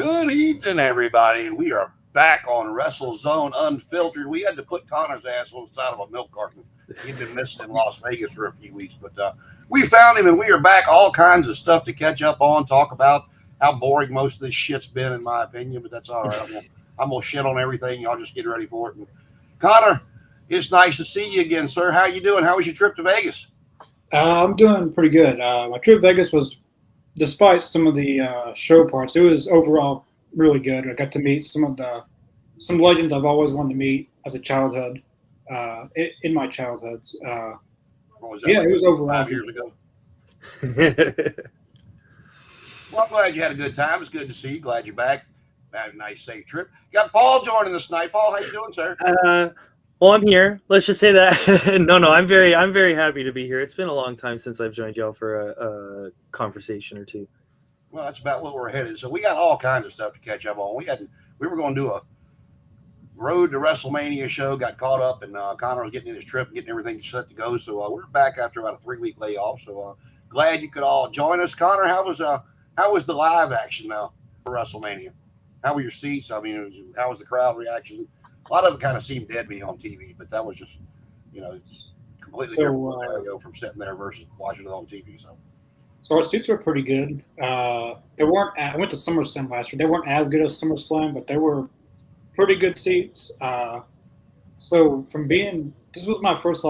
Good evening, everybody. We are back on WrestleZone Unfiltered. We had to put Connor's ass on the side of a milk carton. He'd been missing in Las Vegas for a few weeks, but we found him and we are back. All kinds of stuff to catch up on, talk about how boring most of this shit's been, in my opinion, but that's all right. I'm gonna shit on everything. Y'all just get ready for it. And Connor, it's nice to see you again, sir. How you doing? How was your trip to Vegas? I'm doing pretty good. My trip to Vegas was, despite some of the show parts, it was overall really good. I got to meet some legends I've always wanted to meet as a childhood, in my childhood. What was that? Yeah, like it was overall 5 years good. ago. Well, I'm glad you had a good time. It's good to see you. Glad you're back. Had a nice, safe trip. You got Paul joining us tonight. Paul, how you doing, sir? Well, I'm here. Let's just say that. No, I'm very happy to be here. It's been a long time since I've joined y'all for a conversation or two. Well, that's about where we're headed. So we got all kinds of stuff to catch up on. We were going to do a road to WrestleMania show. Got caught up, and Connor was getting in his trip, getting everything set to go. So we're back after about a 3-week layoff. So glad you could all join us. Connor, how was the live action now for WrestleMania? How were your seats? I mean, how was the crowd reaction? A lot of it kind of seemed dead to me on TV, but that was just, it's completely different from sitting there versus watching it on TV. So our seats were pretty good. They weren't. I went to SummerSlam last year. They weren't as good as SummerSlam, but they were pretty good seats. So this was my first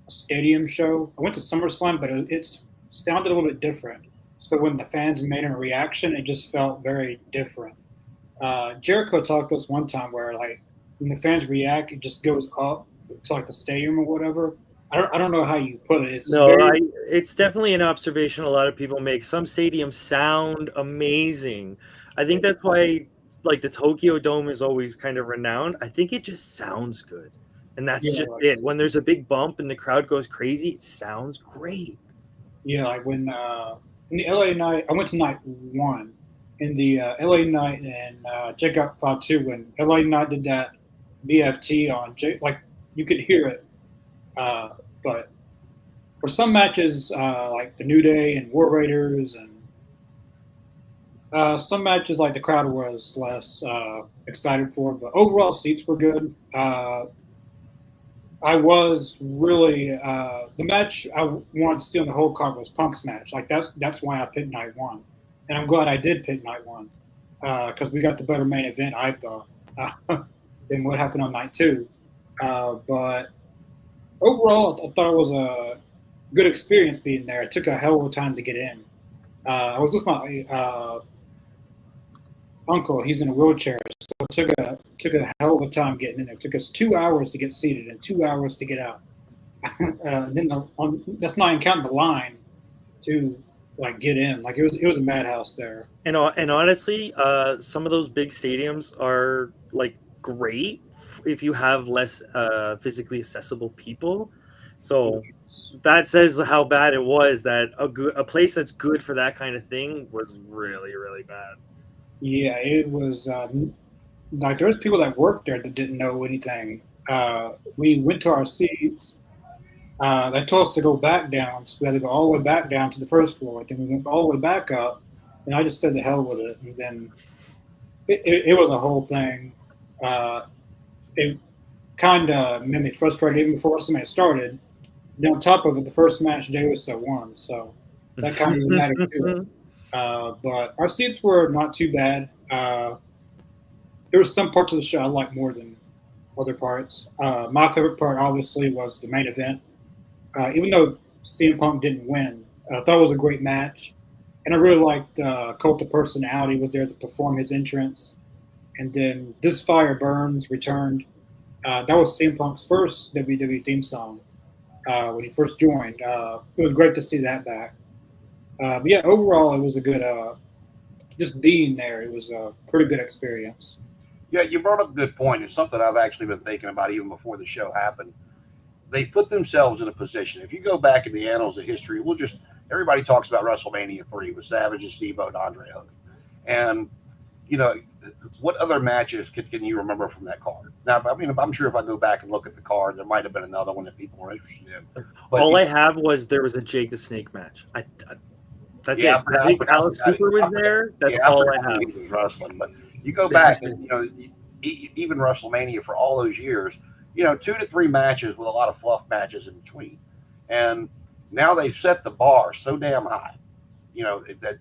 stadium show. I went to SummerSlam, but it sounded a little bit different. So when the fans made a reaction, it just felt very different. Jericho talked to us one time where when the fans react, it just goes up to the stadium or whatever. I don't know how you put it. It's definitely an observation a lot of people make. Some stadiums sound amazing. I think that's why the Tokyo Dome is always kind of renowned. I think it just sounds good. And that's just it. When there's a big bump and the crowd goes crazy, it sounds great. Yeah, when in the LA night, I went to night 1. In the LA night and Check Out Fatu, when LA Knight did that BFT on you could hear it. But for some matches, like the New Day and War Raiders, and some matches the crowd was less excited for. But overall, seats were good. I was really the match I wanted to see on the whole card was Punk's match. That's why I picked night 1. And I'm glad I did pick night 1 because we got the better main event, I thought, than what happened on night 2. But overall, I thought it was a good experience being there. It took a hell of a time to get in. I was with my uncle. He's in a wheelchair, so it took a hell of a time getting in there. It took us 2 hours to get seated and 2 hours to get out. Then that's not even counting the line to get in. It was a madhouse there. And honestly, some of those big stadiums are great if you have less physically accessible people. So that says how bad it was that a place that's good for that kind of thing was really, really bad. Yeah, it was there was people that worked there that didn't know anything. We went to our seats. They told us to go back down, so we had to go all the way back down to the first floor. Then we went all the way back up, and I just said the hell with it. And then it was a whole thing. It kind of made me frustrated even before WrestleMania started. Then on top of it, the first match Jey Uso won, so that kind of mattered to it. But our seats were not too bad. There were some parts of the show I liked more than other parts. My favorite part, obviously, was the main event. Even though CM Punk didn't win, I thought it was a great match. And I really liked Cult of Personality was there to perform his entrance. And then This Fire Burns returned. That was CM Punk's first WWE theme song when he first joined. It was great to see that back. But yeah, overall, it was a good, just being there, it was a pretty good experience. Yeah, you brought up a good point. It's something I've actually been thinking about even before the show happened. They put themselves in a position. If you go back in the annals of history, everybody talks about WrestleMania 3 with Savage and Steve-O and Andre Hogan. And, what other matches can you remember from that card? Now, I mean, I'm sure if I go back and look at the card, there might have been another one that people were interested in. But all I have was there was a Jake the Snake match. That's Yeah, it. I think Alice Cooper was there. That's all I have. He was wrestling, but you go back and even WrestleMania for all those years, 2 to 3 matches with a lot of fluff matches in between, and now they've set the bar so damn high. That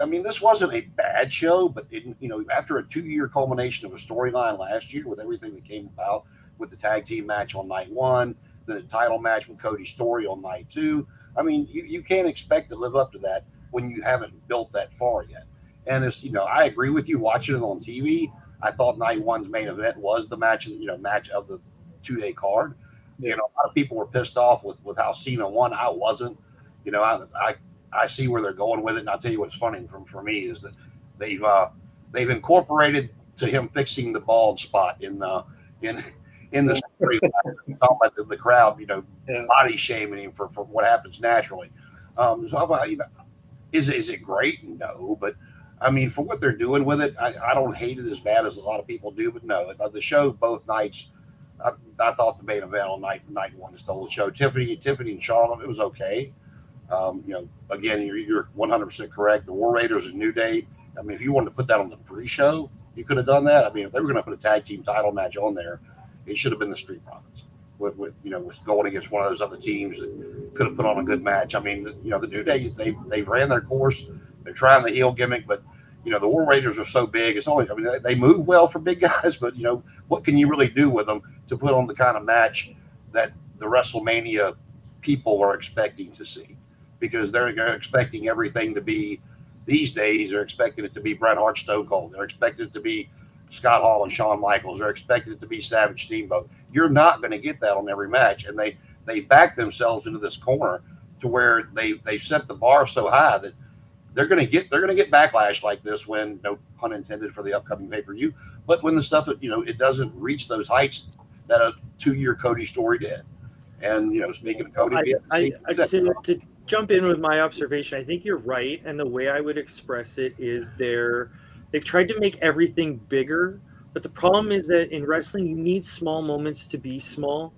I mean, this wasn't a bad show, but after a 2-year culmination of a storyline last year with everything that came about with the tag team match on night one, the title match with Cody Story on night two. I mean, you can't expect to live up to that when you haven't built that far yet. And I agree with you. Watching it on TV, I thought night one's main event was the match of the 2-day card. Yeah. A lot of people were pissed off with how Cena won. I wasn't. I see where they're going with it, and I'll tell you what's funny for me is that they've incorporated to him fixing the bald spot in the story, talking about the crowd, body shaming him for what happens naturally. Is it great? No, but I mean, for what they're doing with it, I don't hate it as bad as a lot of people do. But no, the show both nights, I thought the main event on night one stole the show. Tiffany and Charlotte, it was okay. Again, you're 100% correct. The War Raiders and New Day. I mean, if you wanted to put that on the pre-show, you could have done that. I mean, if they were going to put a tag team title match on there, it should have been the Street Profits. Was going against one of those other teams that could have put on a good match. I mean, the New Day, they ran their course. They're trying the heel gimmick, but the War Raiders are so big. It's only, I mean, they move well for big guys, but what can you really do with them to put on the kind of match that the WrestleMania people are expecting to see? Because they're expecting everything to be, these days, they're expecting it to be Bret Hart, Stone Cold. They're expecting it to be Scott Hall and Shawn Michaels. They're expecting it to be Savage Steamboat. You're not going to get that on every match. And they back themselves into this corner to where they set the bar so high that they're going to get backlash like this when, no pun intended for the upcoming pay-per-view, but when the stuff that, it doesn't reach those heights that a 2-year Cody Story did. And, speaking of Cody, to jump in with my observation, I think you're right. And the way I would express it is they've tried to make everything bigger. But the problem is that in wrestling, you need small moments to be small.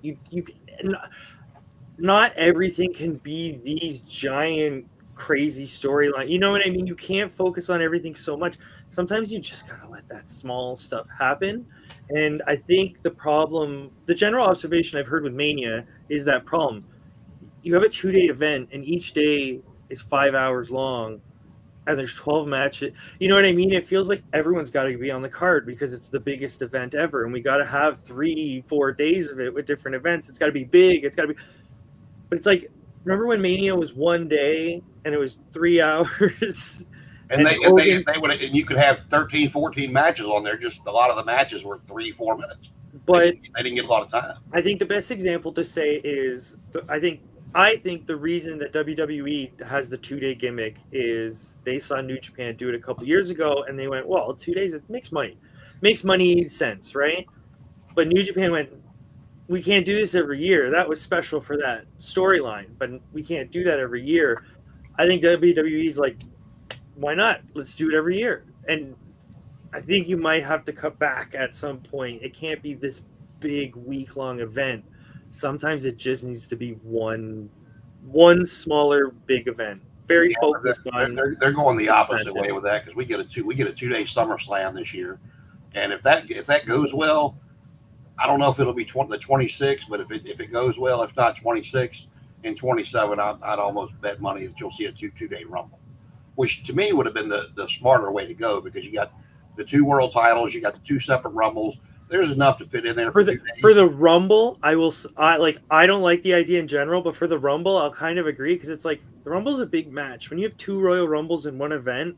Not everything can be these giant, crazy storyline. You know what I mean? You can't focus on everything so much. Sometimes you just gotta let that small stuff happen. And I think the general observation I've heard with Mania is that problem. You have a 2-day event, and each day is 5 hours long, and there's 12 matches. You know what I mean? It feels like everyone's got to be on the card because it's the biggest event ever, and we got to have 3-4 days of it with different events. It's got to be big. It's got to be. But it's like, remember when Mania was 1 day and it was 3 hours? And they would, and you could have 13, 14 matches on there. Just a lot of the matches were 3-4 minutes. But they didn't get a lot of time. I think the best example to say is, I think the reason that WWE has the 2-day gimmick is they saw New Japan do it a couple years ago, and they went, well, 2 days, it makes money sense, right? But New Japan went, we can't do this every year. That was special for that storyline, but we can't do that every year. I think WWE's like, why not? Let's do it every year. And I think you might have to cut back at some point. It can't be this big week-long event. Sometimes it just needs to be one smaller big event, very focused on. They're going the opposite way with that because we get a 2-day SummerSlam this year, and if that goes well, I don't know if it'll be the 26th, but if it goes well, if not 26 and 27, I'd almost bet money that you'll see a 2-day Rumble, which to me would have been the smarter way to go because you got the 2 world titles, you got the 2 separate Rumbles. There's enough to fit in there for the Rumble. I don't like the idea in general, but for the Rumble, I'll kind of agree because it's like the Rumble's a big match. When you have 2 Royal Rumbles in one event,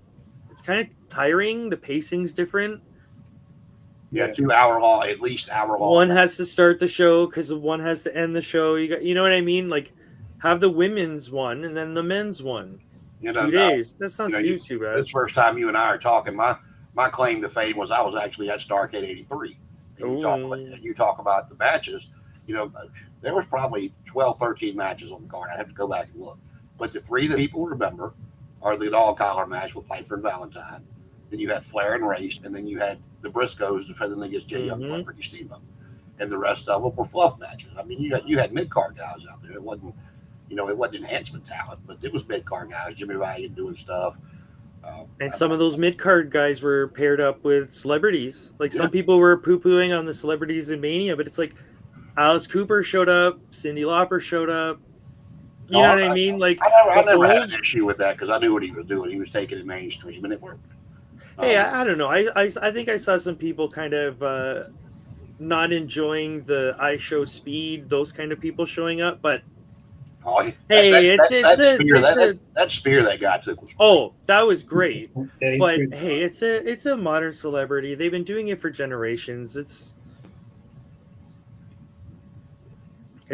it's kind of tiring. The pacing's different. Yeah, 2 hour long, at least hour long. One has to start the show because one has to end the show. You know what I mean? Like, have the women's one and then the men's one. 2 days. That sounds too bad. This first time you and I are talking, my claim to fame was I was actually at Starrcade '83. You talk about the matches. There was probably 12, 13 matches on the card. I have to go back and look. But the 3 that people remember are the dog collar match with Piper and Valentine. Then you had Flair and Race, and then you had the Briscoes defending against Jay Young and Ricky Steamboat. And the rest of them were fluff matches. I mean, you had mid card guys out there. It wasn't it wasn't enhancement talent, but it was mid card guys. Jimmy Valiant doing stuff. And some of those mid card guys were paired up with celebrities. Like Yeah. some people were poo pooing on the celebrities in Mania, but it's like Alice Cooper showed up, Cyndi Lauper showed up. You know what I mean? Like I the never had old. an issue with that because I knew what he was doing. He was taking it mainstream, and it worked. Hey, I don't know. I think I saw some people kind of not enjoying the I Show Speed, those kind of people showing up. But hey, that spear that guy took was. Oh, that was great. Yeah, he's But good. hey, it's a modern celebrity. They've been doing it for generations. It's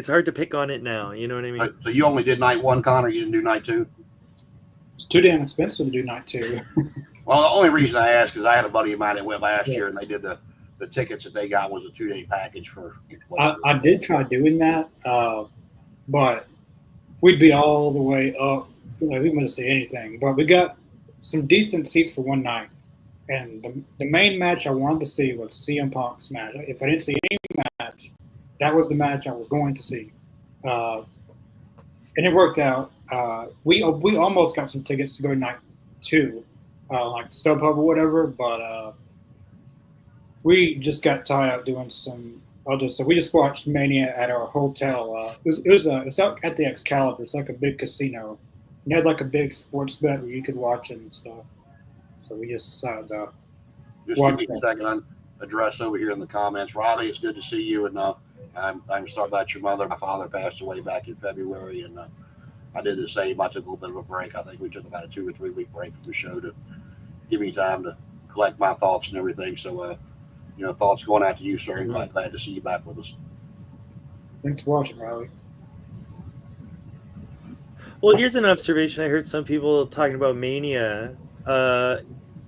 hard to pick on it now. You know what I mean? So you only did night one, Connor. You didn't do night two. It's too damn expensive to do night two. Well, the only reason I asked is I had a buddy of mine that went last year, and they did the tickets that they got was a 2-day package for. I did try doing that, but we'd be all the way up. We wouldn't see anything, but we got some decent seats for one night. And the main match I wanted to see was CM Punk's match. If I didn't see any match, that was the match I was going to see. And it worked out. We almost got some tickets to go to night two, like StubHub or whatever, but we just got tired of doing some other stuff. We just watched Mania at our hotel. It's out at the Excalibur. It's like a big casino. It had like a big sports bet where you could watch it and stuff. So we just decided to Just watch give me a second. Address over here in the comments. Riley, it's good to see you. And I'm sorry about your mother. My father passed away back in February, and I did the same. I took a little bit of a break. I think we took about a 2 or 3 week break from the show to give me time to collect my thoughts and everything. So, thoughts going out to you, sir. Mm-hmm. Glad to see you back with us. Thanks for watching, Riley. Well, here's an observation. I heard some people talking about Mania.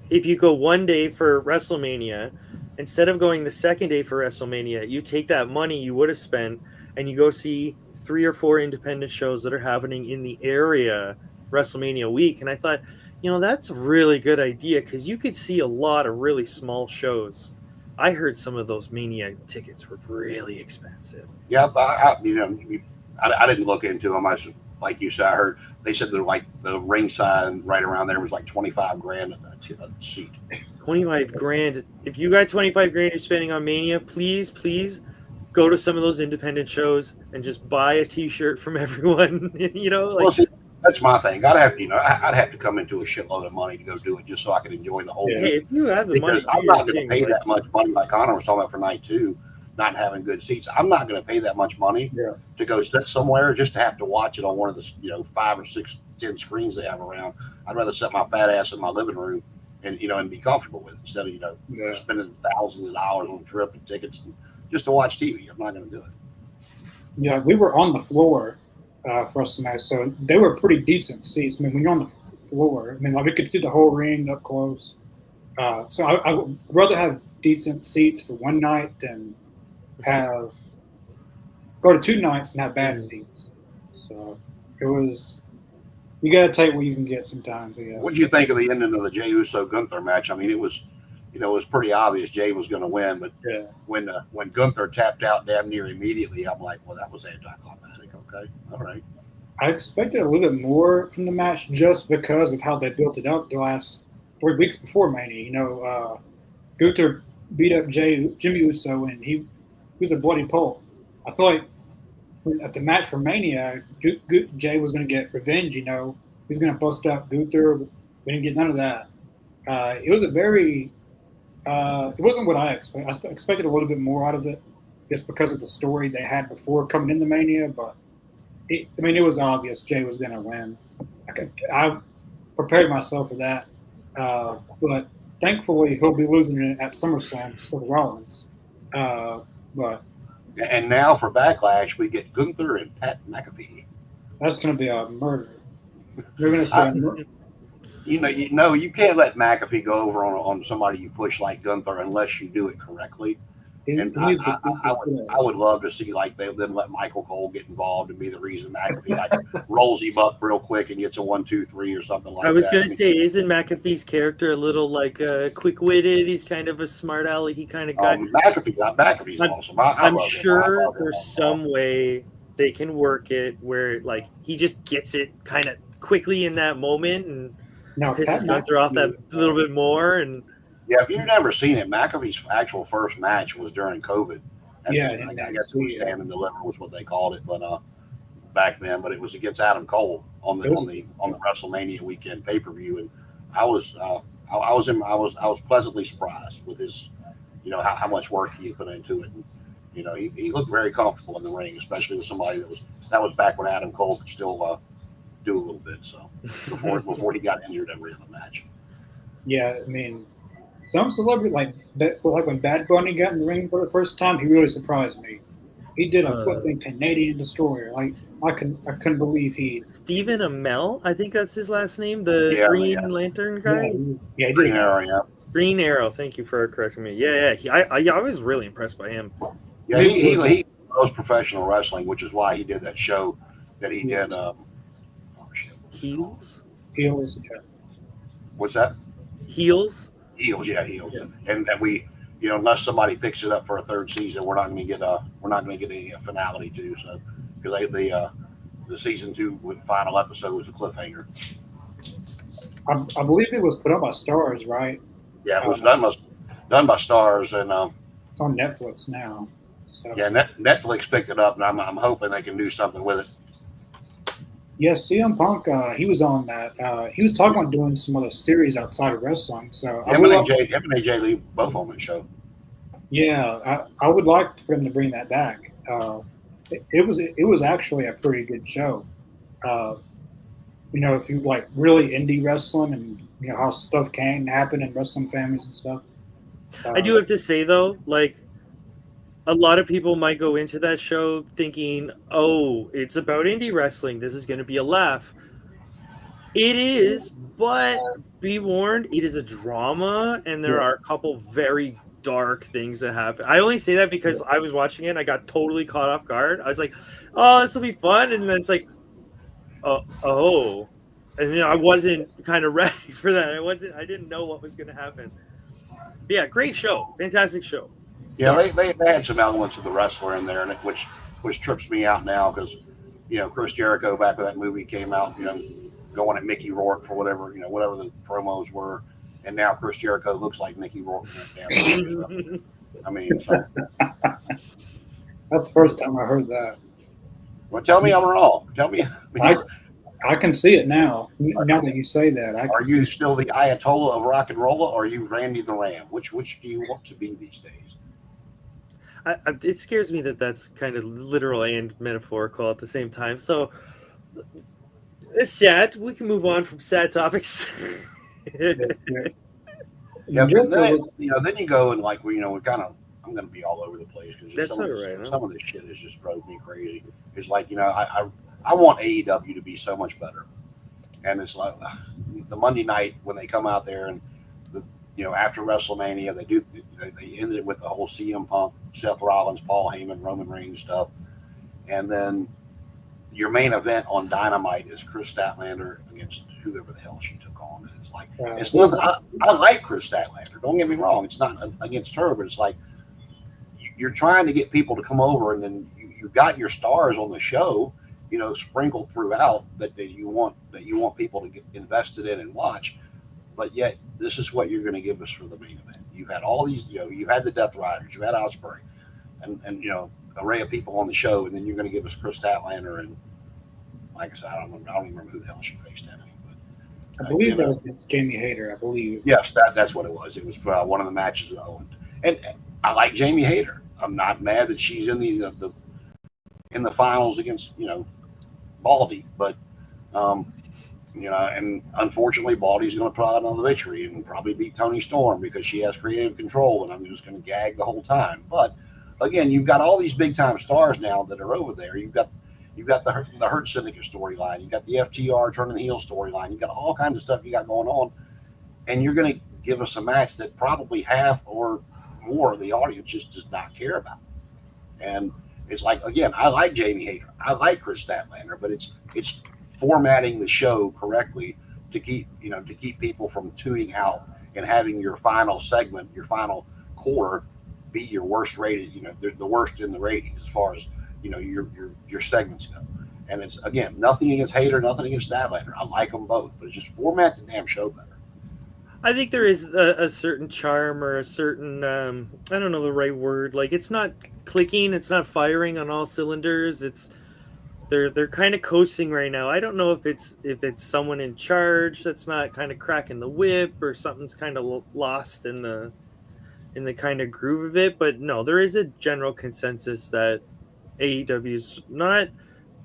If you go one day for WrestleMania, instead of going the second day for WrestleMania, you take that money you would have spent and you go see 3 or 4 independent shows that are happening in the area WrestleMania week. And I thought, that's a really good idea because you could see a lot of really small shows. I heard some of those Mania tickets were really expensive. Yeah, I didn't look into them. Like you said, I heard they said they're like the ringside right around there was like $25,000 a seat. 25 grand. If you got 25 grand you're spending on Mania, please go to some of those independent shows and just buy a T-shirt from everyone. Well, see, that's my thing. I'd have to come into a shitload of money to go do it just so I could enjoy the whole. Hey, if you have the money, because I'm not going to pay that much money like Connor was talking about for night two, not having good seats. I'm not going to pay that much money to go sit somewhere just to have to watch it on one of the 5 or 6, 10 screens they have around. I'd rather set my fat ass in my living room and be comfortable with it instead of spending thousands of dollars on a trip and tickets just to watch TV. I'm not going to do it. Yeah, we were on the floor for us tonight, so they were pretty decent seats. I mean, when you're on the floor, like we could see the whole ring up close. So I would rather have decent seats for one night than go to 2 nights and have bad seats. So it was, you got to take what you can get sometimes. Yeah. What did you think of the ending of the Jey Uso Gunther match? I mean, it was pretty obvious Jey was going to win, but when Gunther tapped out damn near immediately, I'm like, well, that was anticlimactic. Okay, all right. I expected a little bit more from the match just because of how they built it up the last 3 weeks before Mania. Gunther beat up Jimmy Uso, and he was a bloody pulp. I feel like at the match for Mania, Jey was going to get revenge. He was going to bust up Gunther. We didn't get none of that. It was it wasn't what I expected. I expected a little bit more out of it just because of the story they had before coming into Mania, but it was obvious Jey was going to win. I prepared myself for that, but thankfully he'll be losing it at SummerSlam to Seth Rollins. And now for Backlash, we get Gunther and Pat McAfee. That's going to be a murder. You're going to say you can't let McAfee go over on somebody you push like Gunther unless you do it correctly. I would love to see them let Michael Cole get involved and be the reason McAfee rolls him up real quick and gets a 1, 2, 3 or something like that. I was going to say, isn't McAfee's character a little quick-witted? He's kind of a smart alecky kind of guy. McAfee's awesome. I'm sure there's some way they can work it where like he just gets it kind of quickly in that moment and Now, Pat pisses Gunther off that McAfee, little bit more. And Yeah, if you've never seen it, McAfee's actual first match was during COVID. And yeah, I in guess it was NXT, stand and deliver was what they called it, but back then. But it was against Adam Cole on the it was on the WrestleMania weekend pay per view, and I was I was pleasantly surprised with his, how much work he had put into it. And, he looked very comfortable in the ring, especially with somebody that was back when Adam Cole could still do a little bit. So before he got injured every other match. yeah. I mean, some celebrity like when Bad Bunny got in the ring for the first time, he really surprised me. He did a flipping Canadian destroyer. Like I couldn't believe he. Stephen Amell, I think that's his last name, the Yeah, Green Lantern guy. Yeah, he Green did. Arrow, yeah. Green Arrow. Thank you for correcting me. Yeah. I was really impressed by him. Yeah, he knows professional wrestling, which is why he did that show that he Yeah. did. Heels. Heels. What's that? Heels. Heels, yeah, heels. Yeah. And that we, unless somebody picks it up for a third season, we're not going to get any finality to. So because the season 2 final episode was a cliffhanger. I believe it was put up by Stars, right? Yeah, it was done by Stars, and It's on Netflix now. So. yeah, Netflix picked it up, and I'm hoping they can do something with it. Yes, CM Punk. He was on that. He was talking about doing some other series outside of wrestling. So Him and AJ Lee both on the show. yeah, I would like for them to bring that back. It was actually a pretty good show. If you like really indie wrestling and how stuff can happen in wrestling families and stuff. I do have to say though, like a lot of people might go into that show thinking, "Oh, it's about indie wrestling. This is going to be a laugh." It is, but be warned, it is a drama, and there are a couple very dark things that happen. I only say that because I was watching it and I got totally caught off guard. I was like, "Oh, this will be fun," and then it's like, "Oh," and I wasn't kind of ready for that. I didn't know what was going to happen. But yeah, great show, fantastic show. Yeah, they had some elements of the wrestler in there, and which trips me out now because Chris Jericho back when that movie came out, going at Mickey Rourke for whatever the promos were, and now Chris Jericho looks like Mickey Rourke. I mean, so. That's the first time I heard that. Well, tell me I'm wrong. Tell me. I can see it now. Now that you say that, Are you still the Ayatollah of rock and roll, or are you Randy the Ram? Which do you want to be these days? It scares me that that's kind of literal and metaphorical at the same time. So it's sad. We can move on from sad topics. Yeah, but then you go and like we kind of. I'm going to be all over the place because some of this shit has just drove me crazy. It's like I want AEW to be so much better, and it's like the Monday night when they come out there and after WrestleMania they ended it with the whole CM Punk, Seth Rollins, Paul Heyman, Roman Reigns stuff, and then your main event on Dynamite is Chris Statlander against whoever the hell she took on. And it's like it's nothing. I like Chris Statlander. Don't get me wrong. It's not against her, but it's like you're trying to get people to come over, and then you've got your stars on the show, sprinkled throughout that you want people to get invested in and watch. But yet, this is what you're going to give us for the main event. You had all these, you had the Death Riders, you had Ospreay, and array of people on the show, and then you're going to give us Chris Statlander, and like I said, I don't even remember who the hell she faced Emily. But I believe that was Jamie Hayter. I believe. Yes, that's what it was. It was one of the matches that Owen. And I like Jamie Hayter. I'm not mad that she's in the finals against Baldy, but and unfortunately Baldy's going to put out another victory and probably beat Toni Storm because she has creative control, and I'm just going to gag the whole time. But again, you've got all these big time stars now that are over there. You've got the Hurt Syndicate storyline. You've got the FTR turning the heel storyline. You've got all kinds of stuff you got going on, and you're going to give us a match that probably half or more of the audience just does not care about. And it's like, again, I like Jamie Hayter, I like Chris Statlander, but it's formatting the show correctly to keep people from tuning out and having your final segment, your final quarter, be your worst rated, the worst in the ratings as far as your segments go. And it's again nothing against Hater, nothing against Statlander. I like them both, but it's just format the damn show better. I think there is a certain charm or a certain I don't know the right word. Like it's not clicking, it's not firing on all cylinders. They're kind of coasting right now. I don't know if it's someone in charge that's not kind of cracking the whip or something's kind of lost in the kind of groove of it. But no, there is a general consensus that AEW's not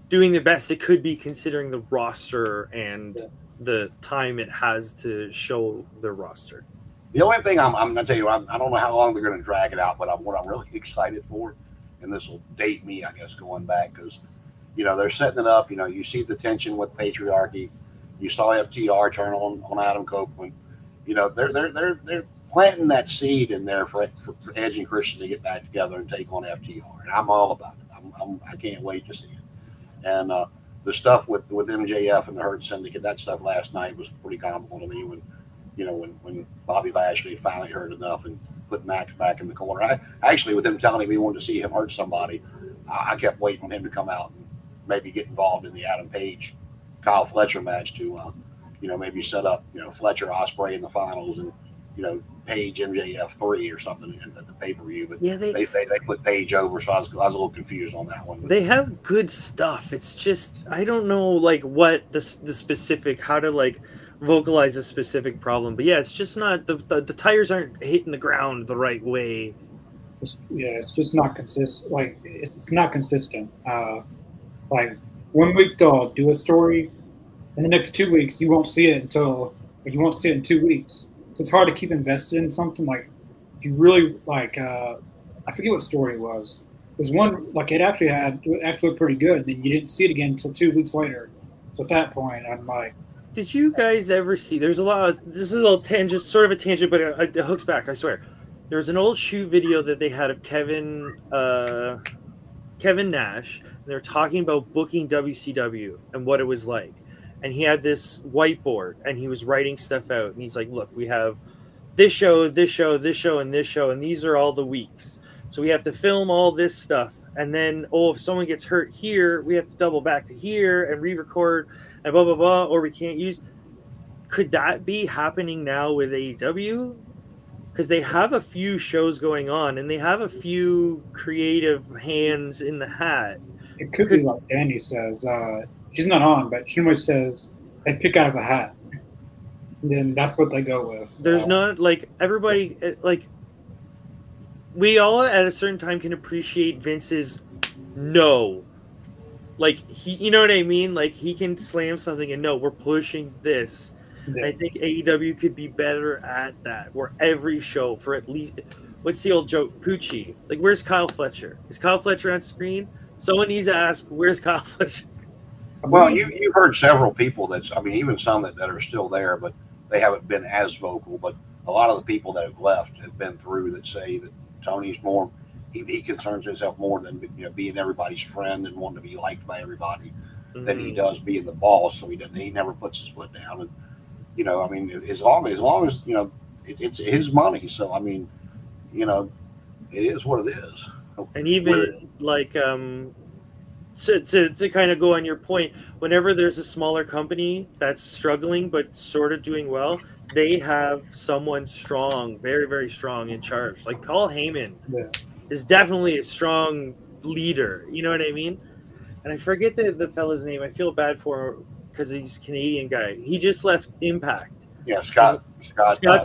doing the best it could be considering the roster and the time it has to show the roster. The only thing I'm gonna tell you, I don't know how long they're gonna drag it out, but what I'm really excited for, and this will date me, I guess, going back because they're setting it up. You see the tension with patriarchy. You saw FTR turn on Adam Copeland. They're planting that seed in there for Edge and Christian to get back together and take on FTR, and I'm all about it. I can't wait to see it. And the stuff with MJF and the Hurt Syndicate, that stuff last night was pretty comical to me when Bobby Lashley finally heard enough and put Max back in the corner. I actually, with him telling me he wanted to see him hurt somebody, I kept waiting on him to come out and maybe get involved in the Adam Page Kyle Fletcher match to maybe set up Fletcher Ospreay in the finals and Page MJF 3 or something at the pay-per-view. But yeah, they put Page over, so I was a little confused on that one. But they have good stuff. It's just I don't know like what the specific how to like vocalize a specific problem. But yeah, it's just not the tires aren't hitting the ground the right way. It's just not consistent. Like it's not consistent. Like 1 week they'll do a story, and the next 2 weeks you won't see it you won't see it in 2 weeks. So it's hard to keep invested in something. Like if you really like, I forget what story it was. There's one like it actually looked pretty good. And then you didn't see it again until 2 weeks later. So at that point, I'm like, did you guys ever see? There's a lot of this is a little tangent, sort of a tangent, but it hooks back. I swear. There was an old shoot video that they had of Kevin Nash. And they were talking about booking WCW and what it was like. And he had this whiteboard and he was writing stuff out. And he's like, look, we have this show, this show, this show, and this show. And these are all the weeks. So we have to film all this stuff. And then, if someone gets hurt here, we have to double back to here and re-record and blah, blah, blah, or we can't use. Could that be happening now with AEW? Because they have a few shows going on and they have a few creative hands in the hat. It could be like Danny says. She's not on, but she always says they pick out of a hat. And then that's what they go with. There's not like everybody like we all at a certain time can appreciate Vince's no. Like he, you know what I mean? Like he can slam something and no, we're pushing this. Yeah. I think AEW could be better at that. Where every show for at least what's the old joke? Poochie. Like where's Kyle Fletcher? Is Kyle Fletcher on screen? Someone needs to ask where's Kyle Fletcher? Well, you've heard several people even some that are still there, but they haven't been as vocal. But a lot of the people that have left have been through that say that Tony's more, he concerns himself more than being everybody's friend and wanting to be liked by everybody than he does being the boss. So he never puts his foot down. And as long as it's his money. So it is what it is. And even like to kind of go on your point, whenever there's a smaller company that's struggling but sort of doing well, they have someone strong, very, very strong in charge. Like Paul Heyman is definitely a strong leader. You know what I mean? And I forget the fella's name. I feel bad for him because he's a Canadian guy. He just left Impact. Yeah, Scott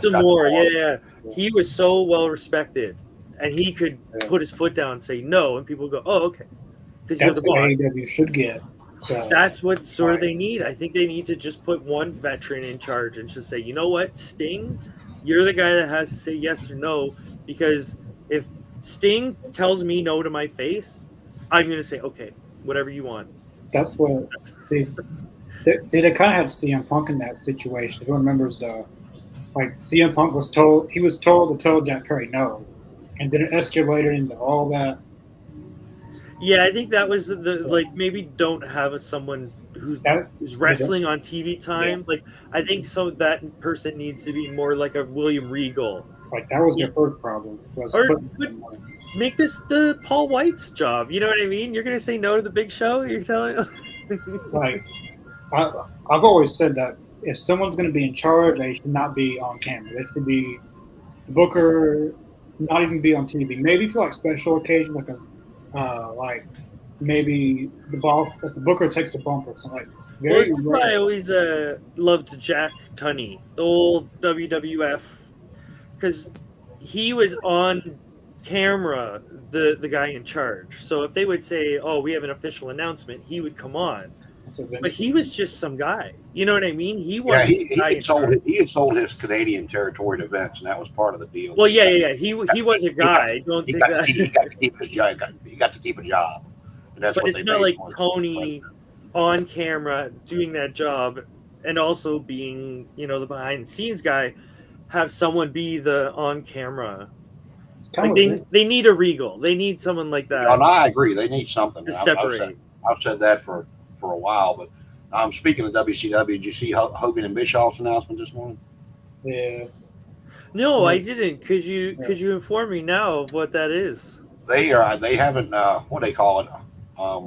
D'Amore. Yeah. He was so well respected. And he could put his foot down and say no, and people go, "Oh, okay." Because that's what AEW should get. So that's what sort of they need. I think they need to just put one veteran in charge and just say, you know what, Sting, you're the guy that has to say yes or no. Because if Sting tells me no to my face, I'm going to say, okay, whatever you want. That's what. See, they kind of had CM Punk in that situation. Everyone remembers CM Punk was told to tell Jack Perry no. And then it escalated into all that. Yeah, I think that was maybe don't have someone who That is wrestling on TV time. Like I think so that person needs to be more like a William Regal. like that was their first problem. Was Or putting but them on. make this the Paul White's job. You know what I mean? You're gonna say no to the Big Show? You're telling Like I've always said that if someone's going to be in charge, they should not be on camera. They should be the booker, not even be on TV. Maybe for like special occasions, like maybe the boss, like the booker takes a bump or something. Like Well, very that's why I rare. always loved Jack Tunney, the old WWF, because he was on camera, the guy in charge. So if they would say, "Oh, we have an official announcement," he would come on. So But he was just some guy. You know what I mean? He Yeah, wasn't he, the he guy in had sold charge. he had sold his Canadian territory to Vince, and that was part of the deal. Well, yeah. He was a guy. Don't He take got, that. he got to keep his job. He got to keep a job, and that's But what it's they not made like him. Tony on camera doing that job and also being, the behind the scenes guy, have someone be the on camera. It's kind Like of they need a Regal. They need someone like that And I agree. They need something. to separate. I've said that for a while. But speaking of WCW, did you see Hogan and Bischoff's announcement this morning? yeah. No, I didn't. Could you inform me now of what that is? They haven't what do they call it,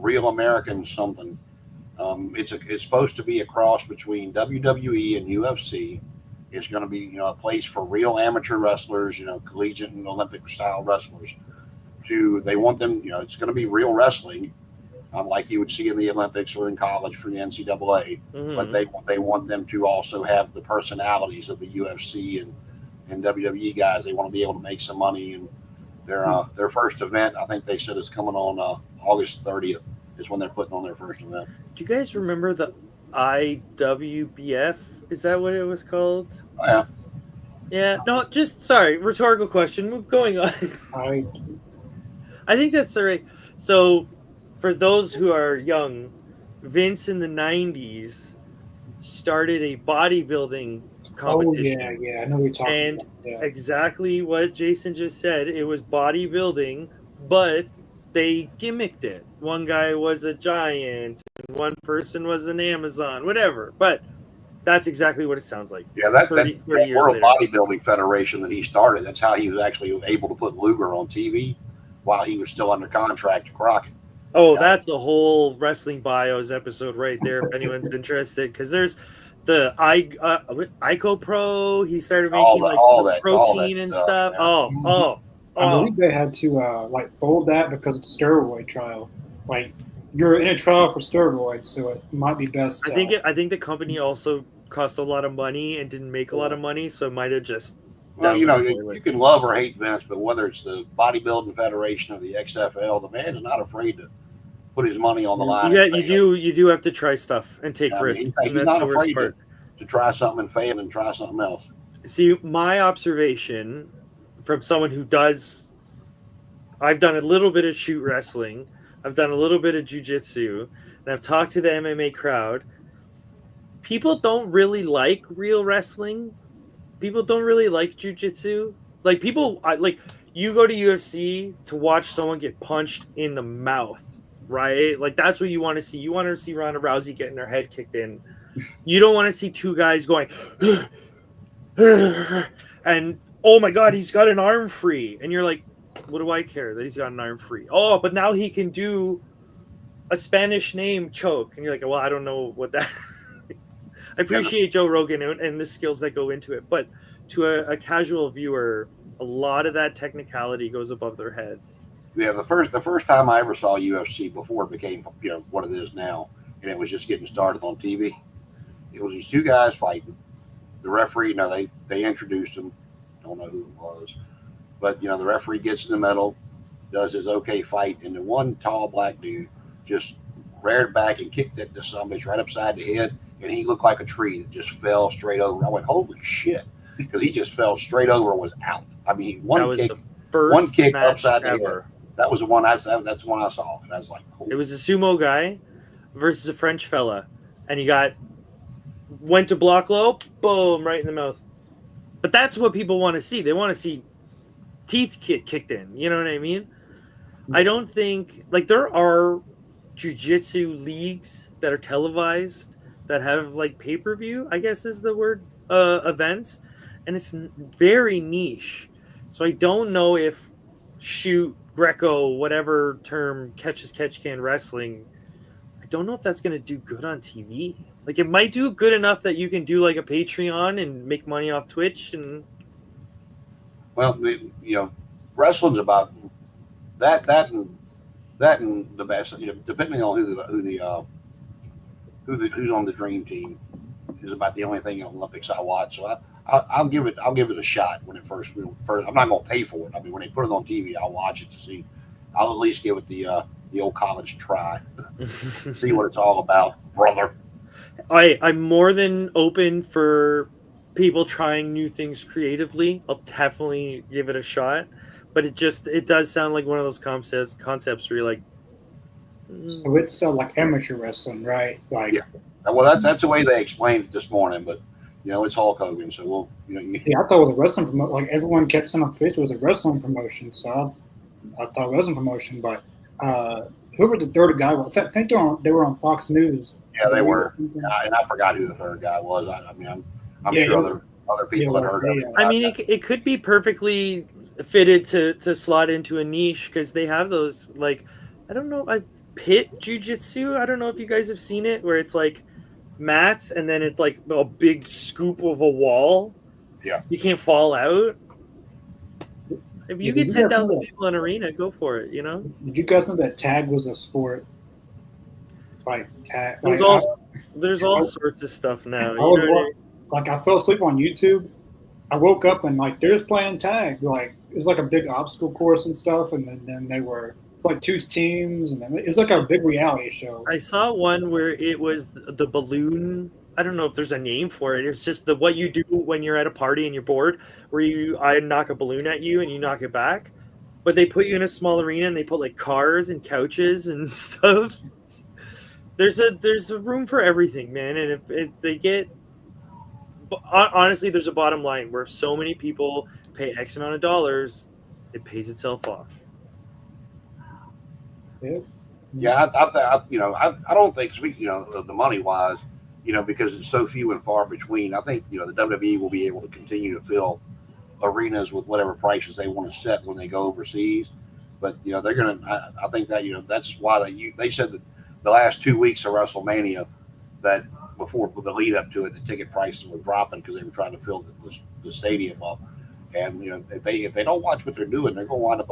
Real American something. It's supposed to be a cross between WWE and UFC. It's going to be a place for real amateur wrestlers, collegiate and Olympic style wrestlers. They want them, it's going to be real wrestling, like you would see in the Olympics or in college for the NCAA. Mhm. But they want them to also have the personalities of the UFC and WWE guys. They want to be able to make some money, and their first event, I think they said, is coming on August 30th. Is when they're putting on their first event. Do you guys remember the IWBF? Is that what it was called? Oh, yeah. Yeah. No, just sorry, rhetorical question. Going on. I think that's the right. So, for those who are young, Vince in the '90s started a bodybuilding competition. Yeah. I know we're talking. And about, yeah. exactly what Jason just said. It was bodybuilding, but they gimmicked it. One guy was a giant, and one person was an Amazon, whatever. But that's exactly what it sounds like. Yeah, that 30 we're years a later. bodybuilding federation that he started. That's how he was actually able to put Luger on TV while he was still under contract to Crockett. Oh, that's a whole wrestling bios episode right there if anyone's interested. Because there's the Ico Pro. He started making all that protein and stuff. Yeah. I believe they had to fold that because of the steroid trial. Like you're in a trial for steroids, so it might be best. I think the company also cost a lot of money and didn't make a lot of money, so it might have just. Well, you can love or hate Vince, but whether it's the bodybuilding federation or the XFL, the man is not afraid to put his money on the line. You do have to try stuff and take risks. He's not afraid to try something and fail and try something else. See, my observation from someone who does, I've done a little bit of shoot wrestling, I've done a little bit of jiu-jitsu, and I've talked to the MMA crowd. People don't really like real wrestling. People don't really like jiu-jitsu. Like you go to UFC to watch someone get punched in the mouth, right? Like that's what you want to see. You want to see Ronda Rousey getting her head kicked in. You don't want to see two guys going and oh my god, he's got an arm free, and you're like, what do I care that he's got an arm free? Oh, but now he can do a Spanish name choke, and you're like, well, I don't know what that. I appreciate Joe Rogan and the skills that go into it, but to a casual viewer, a lot of that technicality goes above their head. Yeah, the first time I ever saw UFC before it became what it is now, and it was just getting started on TV. It was these two guys fighting. The referee, they introduced him. Don't know who it was, but the referee gets in the middle, does his okay fight, and the one tall black dude just reared back and kicked it to somebody right upside the head, and he looked like a tree that just fell straight over. I went, holy shit, because he just fell straight over and was out. I mean, one kick upside the head. That was the one that's the one I saw, and I was like, it was a sumo guy versus a French fella, and he went to block low, boom, right in the mouth. But that's what people want to see. They want to see teeth kicked in. You know what I mean? I don't think there are jiu-jitsu leagues that are televised that have like pay-per-view, I guess is the word, events, and it's very niche. So I don't know if shoot Greco, whatever term, catch as catch can wrestling, I don't know if that's going to do good on TV. Like it might do good enough that you can do like a Patreon and make money off Twitch. And Well, wrestling's about that, and the best. Depending on who's on the dream team is about the only thing in Olympics I watch. So I'll give it a shot when it first. I'm not going to pay for it. I mean, when they put it on TV, I'll watch it to see. I'll at least give it the old college try, see what it's all about, brother. I'm more than open for people trying new things creatively. I'll definitely give it a shot. But it does sound like one of those concepts where you're like, So it's like amateur wrestling, right? Like, Yeah. Well, that's the way they explained it this morning. But it's Hulk Hogan, so we'll I thought it was a wrestling promotion. Like everyone kept saying on Facebook it was a wrestling promotion, so I thought it was a promotion. But whoever the third guy was, I think they were on Fox News. Yeah, they were, and I forgot who the third guy was. I'm sure other people that heard of it. I mean, it could be perfectly fitted to slot into a niche because they have those, like, I don't know, pit jujitsu. I don't know if you guys have seen it, where it's like mats and then it's like a big scoop of a wall. Yeah, so you can't fall out. If you get 10,000 people in an arena, go for it. Did you guys know that tag was a sport? Like tag. There's all sorts of stuff now. Like I fell asleep on YouTube. I woke up and like they're just playing tag. Like it was like a big obstacle course and stuff, and then they were. It's like two teams, and it was like a big reality show. I saw one where it was the balloon. I don't know if there's a name for it. It's just what you do when you're at a party and you're bored, where I knock a balloon at you and you knock it back. But they put you in a small arena and they put like cars and couches and stuff. There's a room for everything, man. And if they get, honestly, there's a bottom line where if so many people pay X amount of dollars, it pays itself off. Yeah, I don't think the money wise, because it's so few and far between. I think the WWE will be able to continue to fill arenas with whatever prices they want to set when they go overseas. But they're gonna. I think that that's why they said that the last 2 weeks of WrestleMania, that before the lead up to it, the ticket prices were dropping because they were trying to fill the stadium up. And if they don't watch what they're doing, they're going to wind up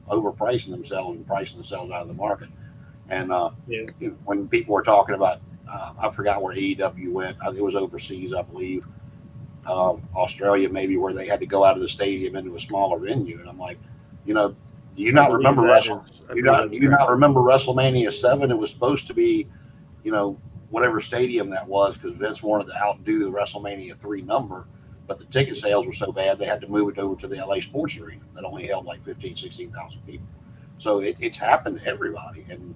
overpricing themselves and pricing themselves out of the market. And when people were talking about, I forgot where AEW went. It was overseas, I believe, Australia maybe, where they had to go out of the stadium into a smaller venue. And I'm like, do you not remember remember WrestleMania 7? It was supposed to be, whatever stadium that was, because Vince wanted to outdo the WrestleMania 3 number. But the ticket sales were so bad, they had to move it over to the LA Sports Arena that only held like 15,000, 16,000 people. So it's happened to everybody. And,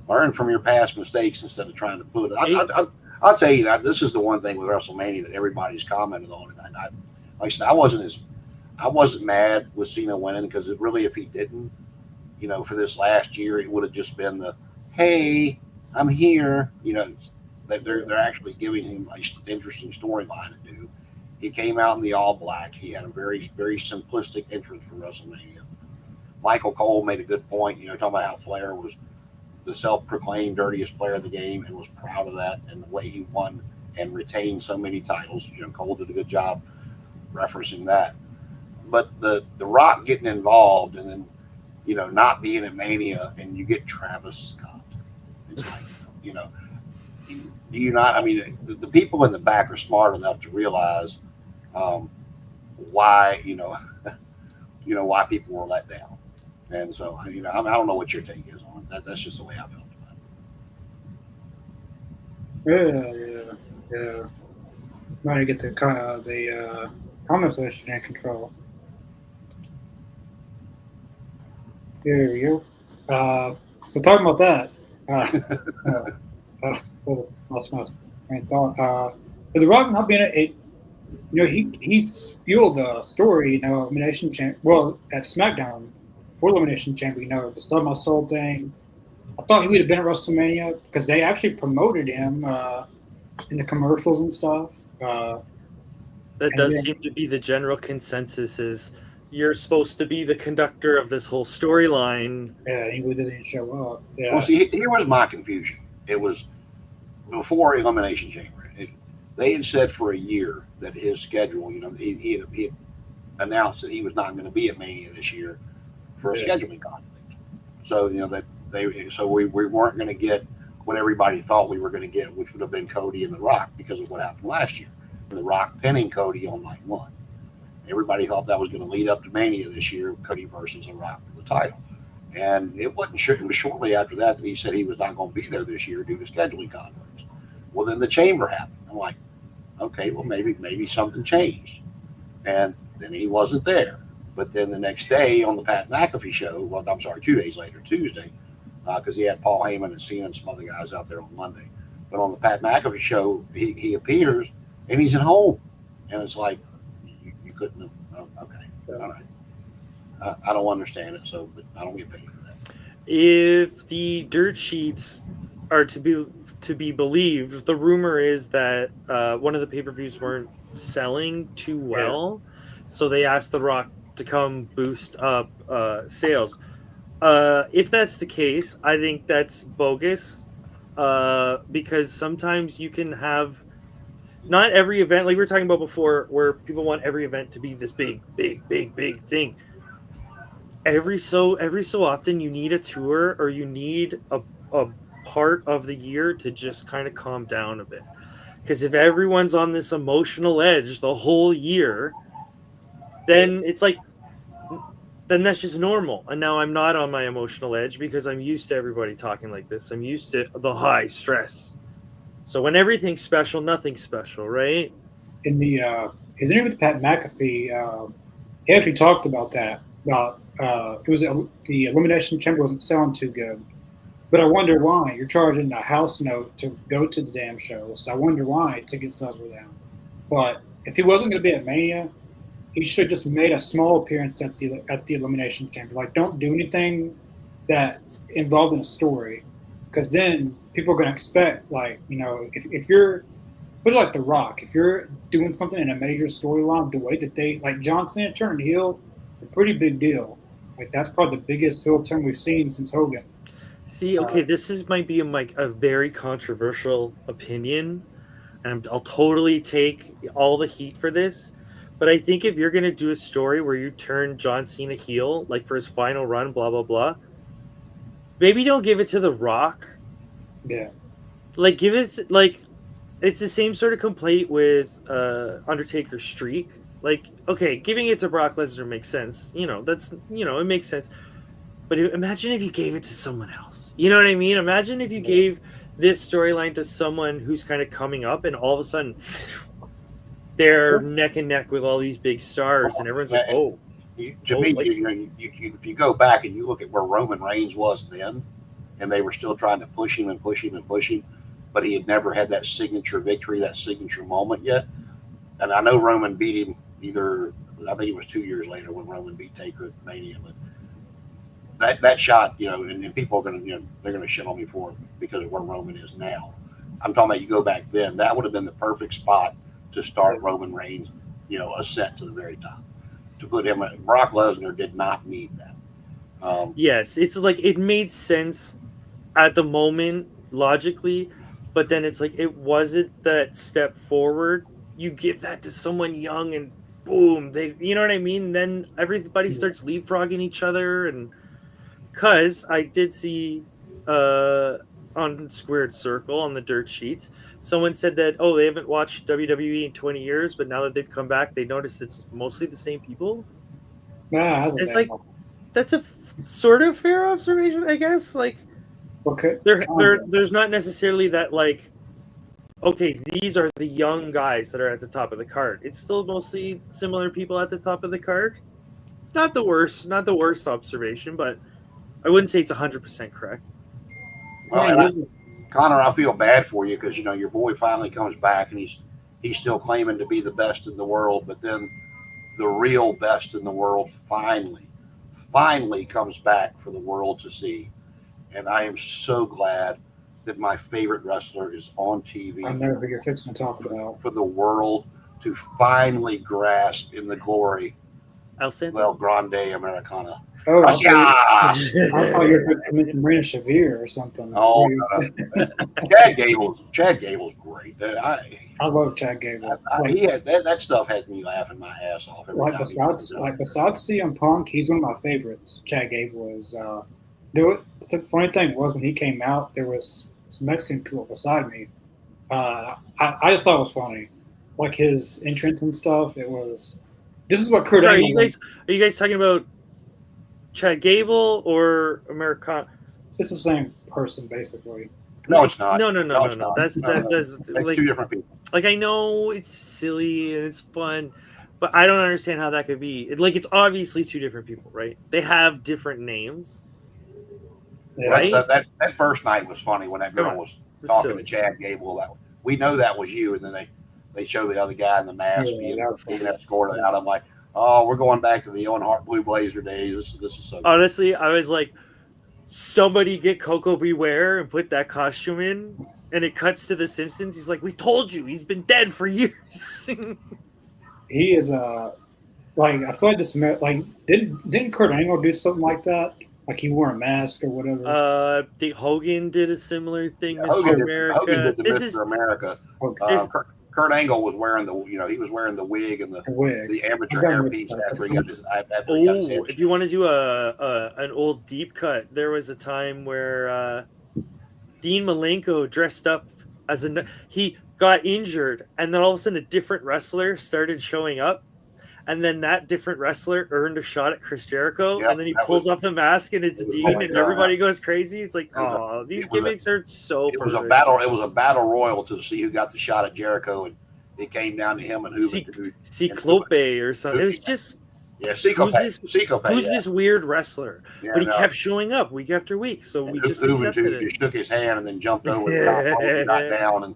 learn from your past mistakes instead of trying to put it. I'll tell you that this is the one thing with WrestleMania that everybody's commented on. And like I said, I wasn't mad with Cena winning, because if he didn't, for this last year, it would have just been the, hey, I'm here, They're actually giving him an interesting storyline to do. He came out in the all black. He had a very, very simplistic entrance for WrestleMania. Michael Cole made a good point, talking about how Flair was the self-proclaimed dirtiest player of the game and was proud of that, and the way he won and retained so many titles. Cole did a good job referencing that. But the Rock getting involved and then, not being at Mania, and you get Travis Scott. It's like, do you not? I mean, the people in the back are smart enough to realize why why people were let down, and so I don't know what your take is on that. That's just the way I felt about it. Yeah. Trying to get the comment section in control. There we go. So talking about that. Lost my train of thought. But The Rock not being he's fueled the story. Elimination champ. Well, at SmackDown for Elimination Chamber, the Sell My Soul thing, I thought he would have been at WrestleMania because they actually promoted him in the commercials and stuff. That And does then, seem to be the general consensus is you're supposed to be the conductor of this whole storyline. yeah, he didn't show up. Well, Yeah, see, here was my confusion. It was before Elimination Chamber. They had said for a year that his schedule, he had announced that he was not going to be at Mania this year for a Yeah. scheduling conflict. So we weren't going to get what everybody thought we were going to get, which would have been Cody and The Rock because of what happened last year. The Rock pinning Cody on night one. Everybody thought that was going to lead up to Mania this year, Cody versus The Rock for the title. And it wasn't sure. It was shortly after that he said he was not going to be there this year due to scheduling conflicts. Well, then the Chamber happened. I'm like, okay, well maybe something changed, and then he wasn't there. But then the next day on the Pat McAfee show, well, I'm sorry, 2 days later, Tuesday, because he had Paul Heyman and Cena and some other guys out there on Monday. But on the Pat McAfee show, he appears and he's at home, and it's like you couldn't have. Oh, okay, all right. I don't understand it, so but I don't get paid for that. If the dirt sheets are to be believed, the rumor is that one of the pay-per-views weren't selling too well, so they asked The Rock to come boost up sales. If that's the case, I think that's bogus because sometimes you can have not every event, like we were talking about before, where people want every event to be this big thing. Every so often you need a tour or you need a part of the year to just kind of calm down a bit. Because if everyone's on this emotional edge the whole year, then it's like then that's just normal. And now I'm not on my emotional edge because I'm used to everybody talking like this. I'm used to the high stress. So when everything's special, nothing's special, right? in the his interview with Pat McAfee, he actually talked about that. About it was the Elimination Chamber wasn't selling too good, but I wonder why. You're charging a house note to go to the damn show, so I wonder why ticket sales were down. But if he wasn't going to be at Mania, he should have just made a small appearance at the Elimination Chamber. Like, don't do anything that's involved in a story, because then people are going to expect, like, if you're put it like The Rock, if you're doing something in a major storyline, the way that they like John Cena turned heel, it's a pretty big deal. Like that's probably the biggest heel turn we've seen since Hogan. See, okay, might be a very controversial opinion, and I'll totally take all the heat for this. But I think if you're gonna do a story where you turn John Cena heel, like for his final run, blah blah blah, maybe don't give it to The Rock. Yeah. Like give it like it's the same sort of complaint with Undertaker's streak. Like, okay, giving it to Brock Lesnar makes sense. It makes sense. But imagine if you gave it to someone else. You know what I mean? Imagine if you gave this storyline to someone who's kind of coming up, and all of a sudden they're neck and neck with all these big stars, and everyone's like, "Oh." If you go back and you look at where Roman Reigns was then, and they were still trying to push him and push him and push him, but he had never had that signature victory, that signature moment yet. And I know Roman beat him I think it was 2 years later when Roman beat Taker at Mania, but that shot, and people are going to, they're going to shit on me for it because of where Roman is now. I'm talking about you go back then, that would have been the perfect spot to start Roman Reigns, ascent to the very top. To put him, Brock Lesnar did not need that. Yes, it's like it made sense at the moment logically, but then it's like it wasn't that step forward. You give that to someone young and boom, you know what I mean? Then everybody starts leapfrogging each other, and because I did see on Squared Circle on the dirt sheets, someone said that they haven't watched WWE in 20 years, but now that they've come back, they noticed it's mostly the same people. It's like that's a sort of fair observation, I guess. Like, okay, there's not necessarily that like, okay, these are the young guys that are at the top of the card. It's still mostly similar people at the top of the card. It's not the worst observation, but I wouldn't say it's 100% correct. Well, Connor, I feel bad for you because your boy finally comes back and he's still claiming to be the best in the world, but then the real best in the world finally comes back for the world to see. and I am so glad that my favorite wrestler is on TV I know who you're fixing to talk about. for the world to finally grasp in the glory El Santo. del Grande Americana. Oh, Gracias! I thought you were going to mention Marina Shafir or something. Oh, Chad Gable's great. I love Chad Gable. He had that stuff had me laughing my ass off. Every time Besides CM Punk, he's one of my favorites. Chad Gable is. The funny thing was when he came out, there was some Mexican people beside me. I just thought it was funny, like his entrance and stuff. It was. This is what Kurt Are Angle. Are you guys talking about Chad Gable or Americana? It's the same person basically. No, it's not. No. That's like two different people. Like, I know it's silly and it's fun, but I don't understand how that could be. It's obviously two different people, right? They have different names. Yeah. Right? That first night was funny when that girl was talking to Chad Gable. We know that was you, and then they show the other guy in the mask being escorted out. I'm like, oh, we're going back to the Owen Hart Blue Blazer days. This is so. Honestly, I was like, somebody get Coco Beware and put that costume in, and it cuts to The Simpsons. He's like, we told you, he's been dead for years. He is like, I feel like this, like, didn't Kurt Angle do something like that? Like he wore a mask or whatever. I think Hogan did a similar thing. Yeah, Mr. America. Hogan did the Mr. America. Kurt Angle was wearing the wig and the amateur hairpiece after he got his. If you want to do an old deep cut, there was a time where Dean Malenko dressed up as he got injured, and then all of a sudden a different wrestler started showing up. And then that different wrestler earned a shot at Chris Jericho, and then he pulls off the mask, and it's Dean, and everybody goes crazy. It's like, oh, these gimmicks are so. It was a battle. It was a battle royal to see who got the shot at Jericho, and it came down to him and who. Ciclope or something. It was just. Yeah, Ciclope. Who's this weird wrestler? Yeah, but he kept showing up week after week, so we just accepted it. He shook his hand and then jumped over and got down and.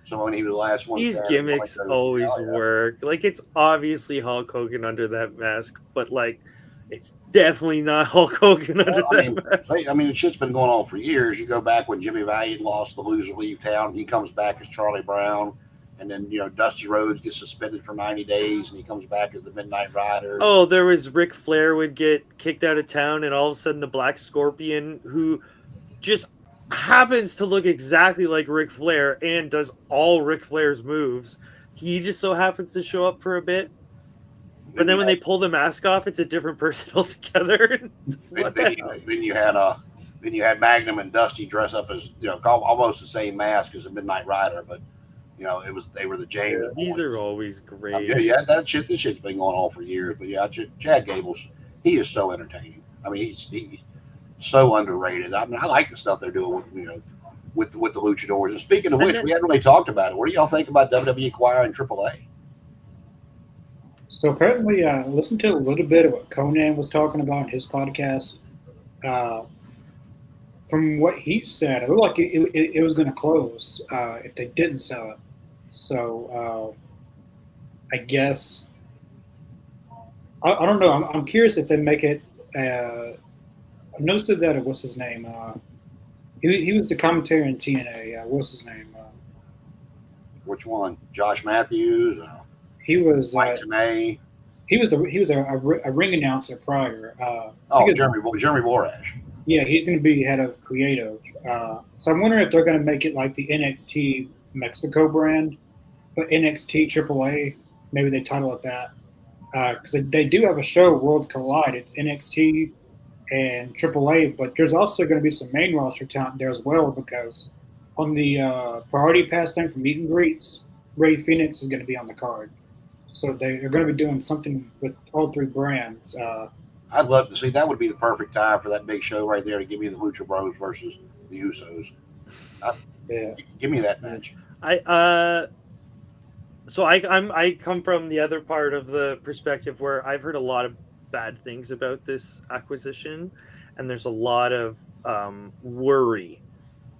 So when he was the last one, these gimmicks always work. Like, it's obviously Hulk Hogan under that mask, but like, it's definitely not Hulk Hogan under that mask. I mean, shit's been going on for years. You go back when Jimmy Valiant lost the Loser Leave Town, he comes back as Charlie Brown, and then Dusty Rhodes gets suspended for 90 days, and he comes back as the Midnight Rider. Oh, there was Ric Flair would get kicked out of town, and all of a sudden the Black Scorpion, who just happens to look exactly like Ric Flair and does all Ric Flair's moves. He just so happens to show up for a bit. But then when they pull the mask off, it's a different person altogether. Then you had Magnum and Dusty dress up as almost the same mask as the Midnight Rider, but they were the James. These are always great. This shit's been going on for years. But yeah, Chad Gable's he is so entertaining. I mean, he's so underrated. I mean, I like the stuff they're doing with the luchadors. And speaking of which, we haven't really talked about it. What do y'all think about WWE acquiring AAA? So apparently, I listened to a little bit of what Conan was talking about in his podcast. From what he said, it looked like it was going to close if they didn't sell it. So I guess I don't know. I'm curious if they make it. I noticed that what's his name? He was the commentator in TNA. What's his name? Which one? Josh Matthews. He was. He was a ring announcer prior. Jeremy Borash. Yeah, he's going to be head of creative. So I'm wondering if they're going to make it like the NXT Mexico brand, but NXT AAA. Maybe they title it that because they do have a show, Worlds Collide. It's NXT and AAA, but there's also going to be some main roster talent there as well because on the priority pass thing for meet and greets, Ray Phoenix is going to be on the card. So they're going to be doing something with all three brands. I'd love to see. That would be the perfect time for that big show right there to give me the Lucha Bros versus the Usos. Give me that match. So I come from the other part of the perspective where I've heard a lot of bad things about this acquisition, and there's a lot of worry.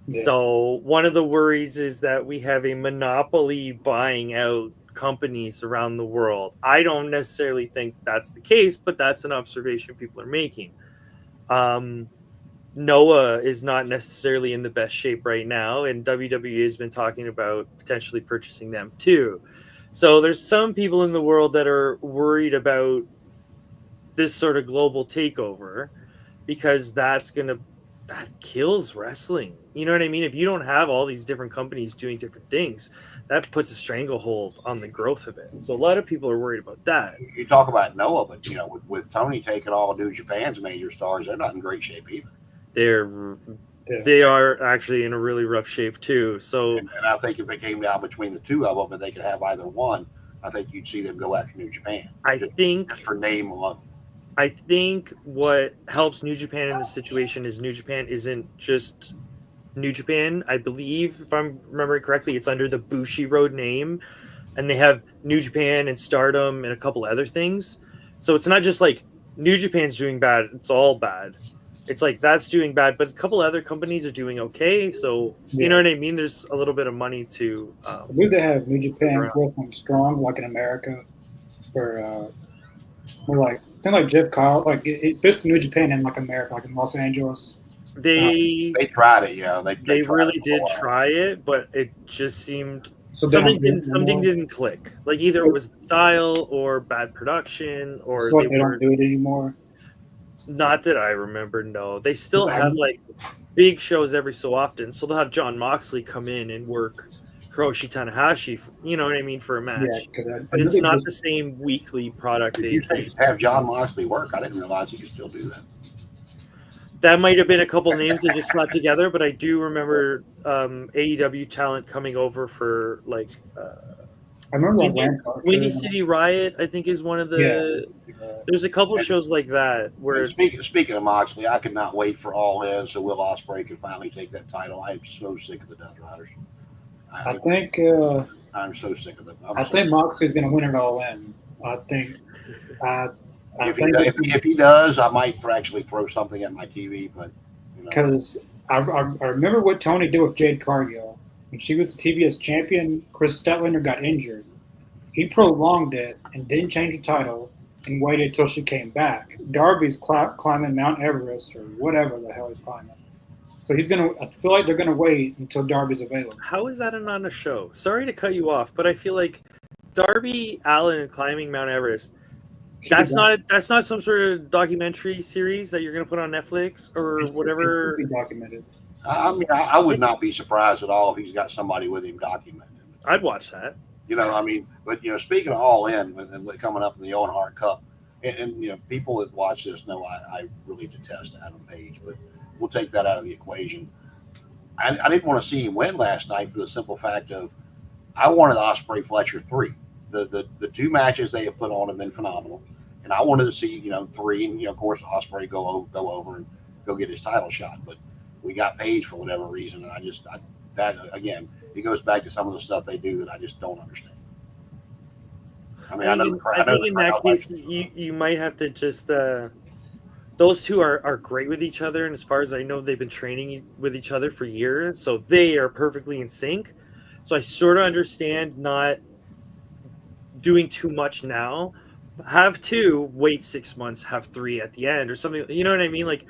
Yeah. So one of the worries is that we have a monopoly buying out companies around the world. I don't necessarily think that's the case, but that's an observation people are making. Noah is not necessarily in the best shape right now, and WWE has been talking about potentially purchasing them too. So there's some people in the world that are worried about this sort of global takeover because that kills wrestling. You know what I mean? If you don't have all these different companies doing different things, that puts a stranglehold on the growth of it. So a lot of people are worried about that. You talk about Noah, but with Tony taking all New Japan's major stars, they're not in great shape either. They are actually in a really rough shape too. So, and I think if it came down between the two of them, and they could have either one, I think you'd see them go after New Japan. Just for name alone. I think what helps New Japan in this situation is New Japan isn't just New Japan. I believe, if I'm remembering correctly, it's under the Bushiroad name, and they have New Japan and Stardom and a couple other things. So it's not just like New Japan's doing bad; it's all bad. It's like that's doing bad, but a couple other companies are doing okay. So you know what I mean. There's a little bit of money to. I believe they have New Japan Wrestling Strong, like in America, for like Jeff Kyle, like it's basically New Japan in like America, like in Los Angeles. They tried it, yeah. They really did try it, but it just seemed something didn't click. Like either it was the style or bad production, or so they don't do it anymore. Not that I remember. No, they still have like big shows every so often. So they'll have John Moxley come in and work Hiroshi Tanahashi. You know what I mean, for a match. Yeah, but it's not the same weekly product. They have John Moxley work. I didn't realize he could still do that. That might have been a couple names they just slapped together, but I do remember AEW talent coming over for like. I remember Windy City Riot, I think, is one of the. Yeah. There's a couple shows like that where. Speaking of Moxley, I could not wait for All In so Will Ospreay can finally take that title. I am so sick of the Death Riders. I think. I'm so sick of them. I think Moxley's going to win it All In. I think. If he does, I might actually throw something at my TV, but. Because I remember what Tony did with Jade Cargill. When she was the TBS champion, Chris Statlander got injured. He prolonged it and didn't change the title and waited until she came back. Darby's climbing Mount Everest or whatever the hell he's climbing. So I feel like they're going to wait until Darby's available. How is that on a show? Sorry to cut you off, but I feel like Darby Allin climbing Mount Everest, that's not some sort of documentary series that you're going to put on Netflix or whatever. It should be documented. I mean, I would not be surprised at all if he's got somebody with him documented. I'd watch that. But speaking of All In and coming up in the Owen Hart Cup, and people that watch this know I really detest Adam Page, but we'll take that out of the equation. I didn't want to see him win last night for the simple fact of I wanted Ospreay Fletcher 3. The two matches they have put on have been phenomenal, and I wanted to see 3, and of course Ospreay go over and go get his title shot, but. We got Page for whatever reason, and that again, it goes back to some of the stuff they do that I just don't understand. I think in that case, you might have to just those two are great with each other, and as far as I know, they've been training with each other for years, so they are perfectly in sync. So I sort of understand not doing too much now. Have 2, wait 6 months, have 3 at the end, or something. You know what I mean? Like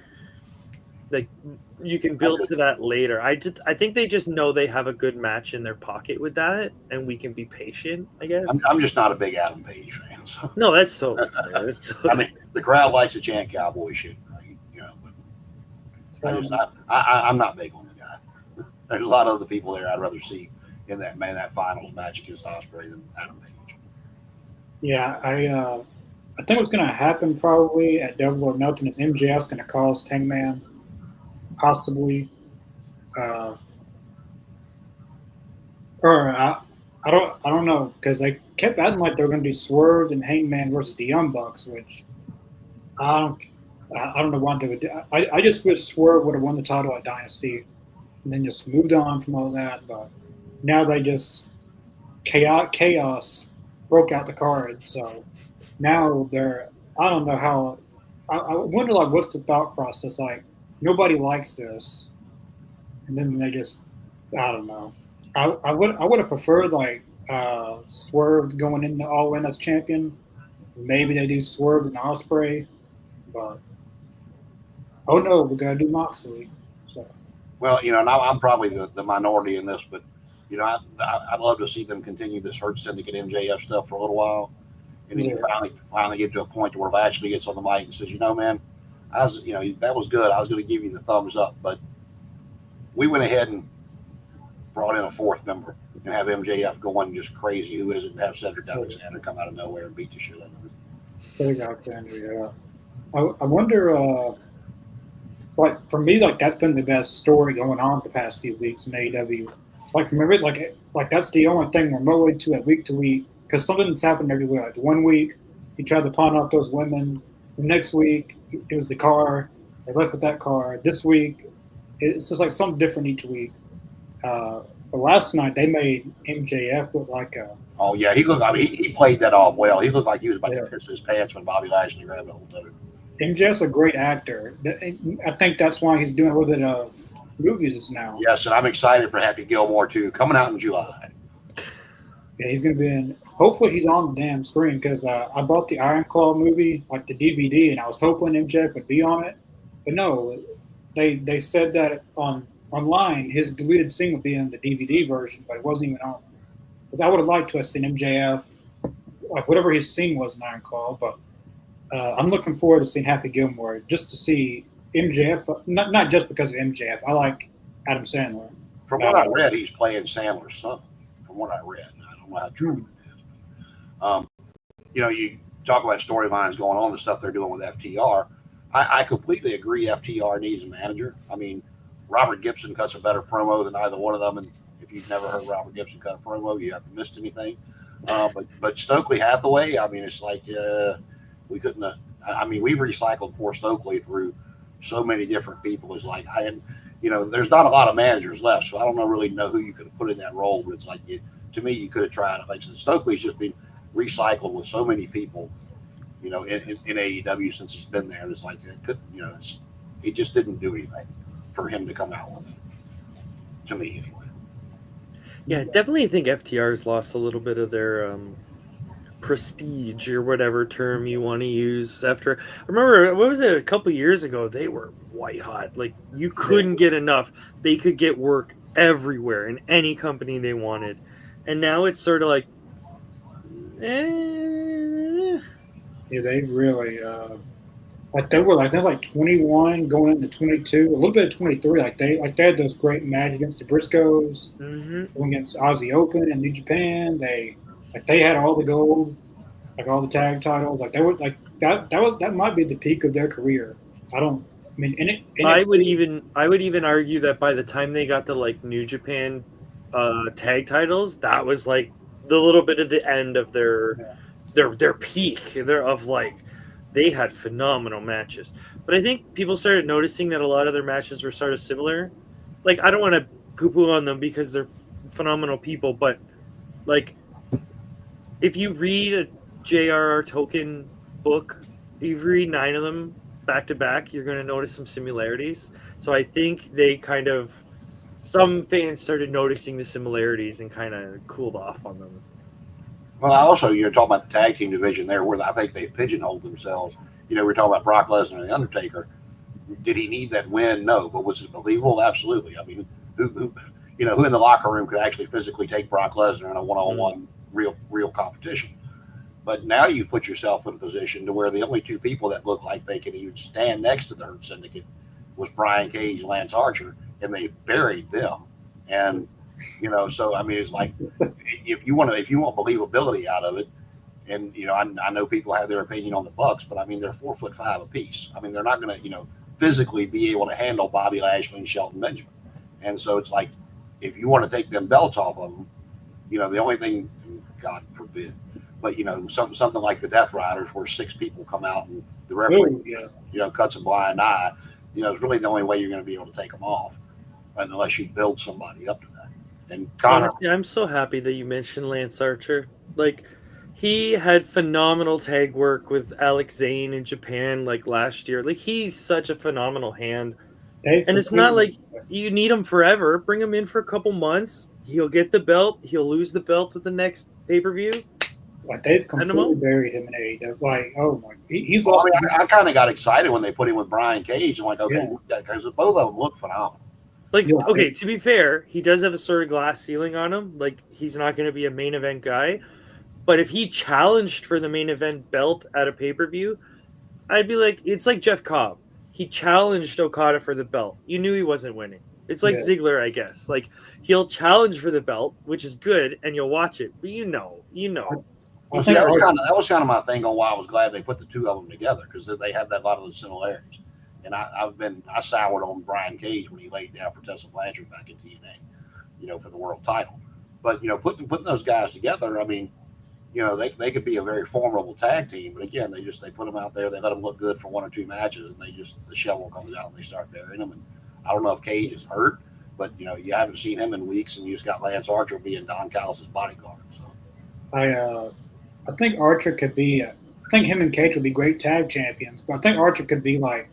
you can build to that later. I think they just know they have a good match in their pocket with that, and we can be patient, I guess. I'm just not a big Adam Page fan. So. No, that's totally fair. I mean, the crowd likes to chant cowboy shit, but I'm not big on the guy. There's a lot of other people there I'd rather see in that finals match against Ospreay than Adam Page. Yeah, I think what's going to happen probably at Double or Nothing is MJF's going to call us Hangman. Possibly, or I don't know, because they kept acting like they were going to be Swerve and Hangman versus the Young Bucks, which I don't know why they would do. I just wish Swerve would have won the title at Dynasty and then just moved on from all that. But now they just chaos broke out the card, so now I don't know how. I wonder what's the thought process like. Nobody likes this, and then they just, I don't know. I would have preferred Swerve going into All In as champion. Maybe they do Swerve and Ospreay, but Oh no, we gotta do Moxley. So Well, you know, and I'm probably the minority in this, but you know, I'd love to see them continue this Hurt Syndicate MJF stuff for a little while, and then you yeah, finally get to a point where Lashley gets on the mic and says, you know, man, I was, you know, that was good. I was going to give you the thumbs up, but we went ahead and brought in a fourth member and have MJF going just crazy. Who isn't have Cedric Alexander come out of nowhere and beat the shit out of him? Cedric Alexander. Yeah, I wonder. Like for me, like that's been the best story going on the past few weeks in AEW. Like remember, like that's the only thing we're motivated to week because something's happened every week. Like one week, he tried to pawn off those women. The next week, it was the car. They left with that car. This week, it's just like something different each week. But last night they made MJF look like a Oh yeah, he looked. I mean, he played that off well. He looked like he was about yeah. to piss his pants when Bobby Lashley grabbed a hold of him. MJF's a great actor. I think that's why he's doing a little bit of movies now. Yes, and I'm excited for Happy Gilmore too, coming out in July. Yeah, he's gonna be in. Hopefully, he's on the damn screen because I bought the Iron Claw movie, like the DVD, and I was hoping MJF would be on it, but no, they said that online his deleted scene would be in the DVD version, but it wasn't even on. Because I would have liked to have seen MJF, like whatever his scene was in Iron Claw, but I'm looking forward to seeing Happy Gilmore just to see MJF. Not just because of MJF. I like Adam Sandler. From what I read, he's playing Sandler's son. From what I read, I don't know how true it is. You know, you talk about storylines going on, the stuff they're doing with FTR. I completely agree. FTR needs a manager. I mean, Robert Gibson cuts a better promo than either one of them, and if you've never heard Robert Gibson cut a promo, you haven't missed anything. But Stokely Hathaway, I mean, it's like we couldn't. I mean, we recycled poor Stokely through so many different people. It's like you know, there's not a lot of managers left, so I don't really know who you could have put in that role. But it's like, to me, you could have tried it. Like Stokely's just been recycled with so many people, you know, in AEW since he's been there. It's like you know, it just didn't do anything for him to come out with it. To me, anyway. Yeah, definitely think FTR's lost a little bit of their prestige or whatever term you want to use. After I remember, what was it, a couple years ago, they were white hot. Like you couldn't get enough. They could get work everywhere in any company they wanted, and now it's sort of like, Yeah, they really like they were like 21 going into 22, a little bit of 23. Like they had those great matches against the Briscoes, going against Aussie Open and New Japan. They had all the gold, like all the tag titles. Like they were like that might be the peak of their career. I mean, I would even argue that by the time they got to like New Japan tag titles, that was like the little bit of the end of their peak. They had phenomenal matches. But I think people started noticing that a lot of their matches were sort of similar. Like, I don't want to poo-poo on them because they're phenomenal people, but like, if you read a J.R.R. Tolkien book, if you read 9 of them back to back, you're going to notice some similarities. So I think some fans started noticing the similarities and kind of cooled off on them. Well, also, you're talking about the tag team division there, where I think they pigeonholed themselves. You know, we're talking about Brock Lesnar and The Undertaker. Did he need that win? No. But was it believable? Absolutely. I mean, who in the locker room could actually physically take Brock Lesnar in a one-on-one real competition? But now you put yourself in a position to where the only two people that look like they can even stand next to the Hurt Syndicate was Brian Cage, Lance Archer, and they buried them. And you know, so I mean, it's like if you want believability out of it, and you know, I know people have their opinion on the Bucks, but I mean, they're 4'5" apiece. I mean, they're not going to, you know, physically be able to handle Bobby Lashley and Shelton Benjamin. And so it's like, if you want to take them belts off of them, you know, the only thing, God forbid, but you know, something like the Death Riders, where 6 people come out and the referee, you know, cuts a blind eye. You know, it's really the only way you're going to be able to take them off, unless you build somebody up to that. And Connor, honestly, I'm so happy that you mentioned Lance Archer. Like, he had phenomenal tag work with Alex Zane in Japan, like last year. Like, he's such a phenomenal hand. And it's not like you need him forever. Bring him in for a couple months. He'll get the belt. He'll lose the belt at the next pay-per-view. Like they've completely Animal? buried him in AEW. Like, oh my, he's Well, lost. I mean, I kind of got excited when they put him with Brian Cage. I'm like, okay, Yeah. because both of them look phenomenal. Like, Yeah. okay, to be fair, he does have a sort of glass ceiling on him. Like, he's not going to be a main event guy. But if he challenged for the main event belt at a pay per view, I'd be like, it's like Jeff Cobb. He challenged Okada for the belt. You knew he wasn't winning. It's like Yeah. Ziggler, I guess. Like, he'll challenge for the belt, which is good, and you'll watch it. But you know. I Well, see, think that was kind of my thing on why I was glad they put the two of them together, because they have that lot of the similarities. And I soured on Brian Cage when he laid down for Tessa Blanchard back in TNA, for the world title. But putting those guys together, I mean, they could be a very formidable tag team. But again, they put them out there, they let them look good for one or two matches, and the shovel comes out and they start burying them. And I don't know if Cage is hurt, but you haven't seen him in weeks, and you just got Lance Archer being Don Callis' bodyguard. So I think Archer could be. I think him and Cage would be great tag champions. But I think Archer could be like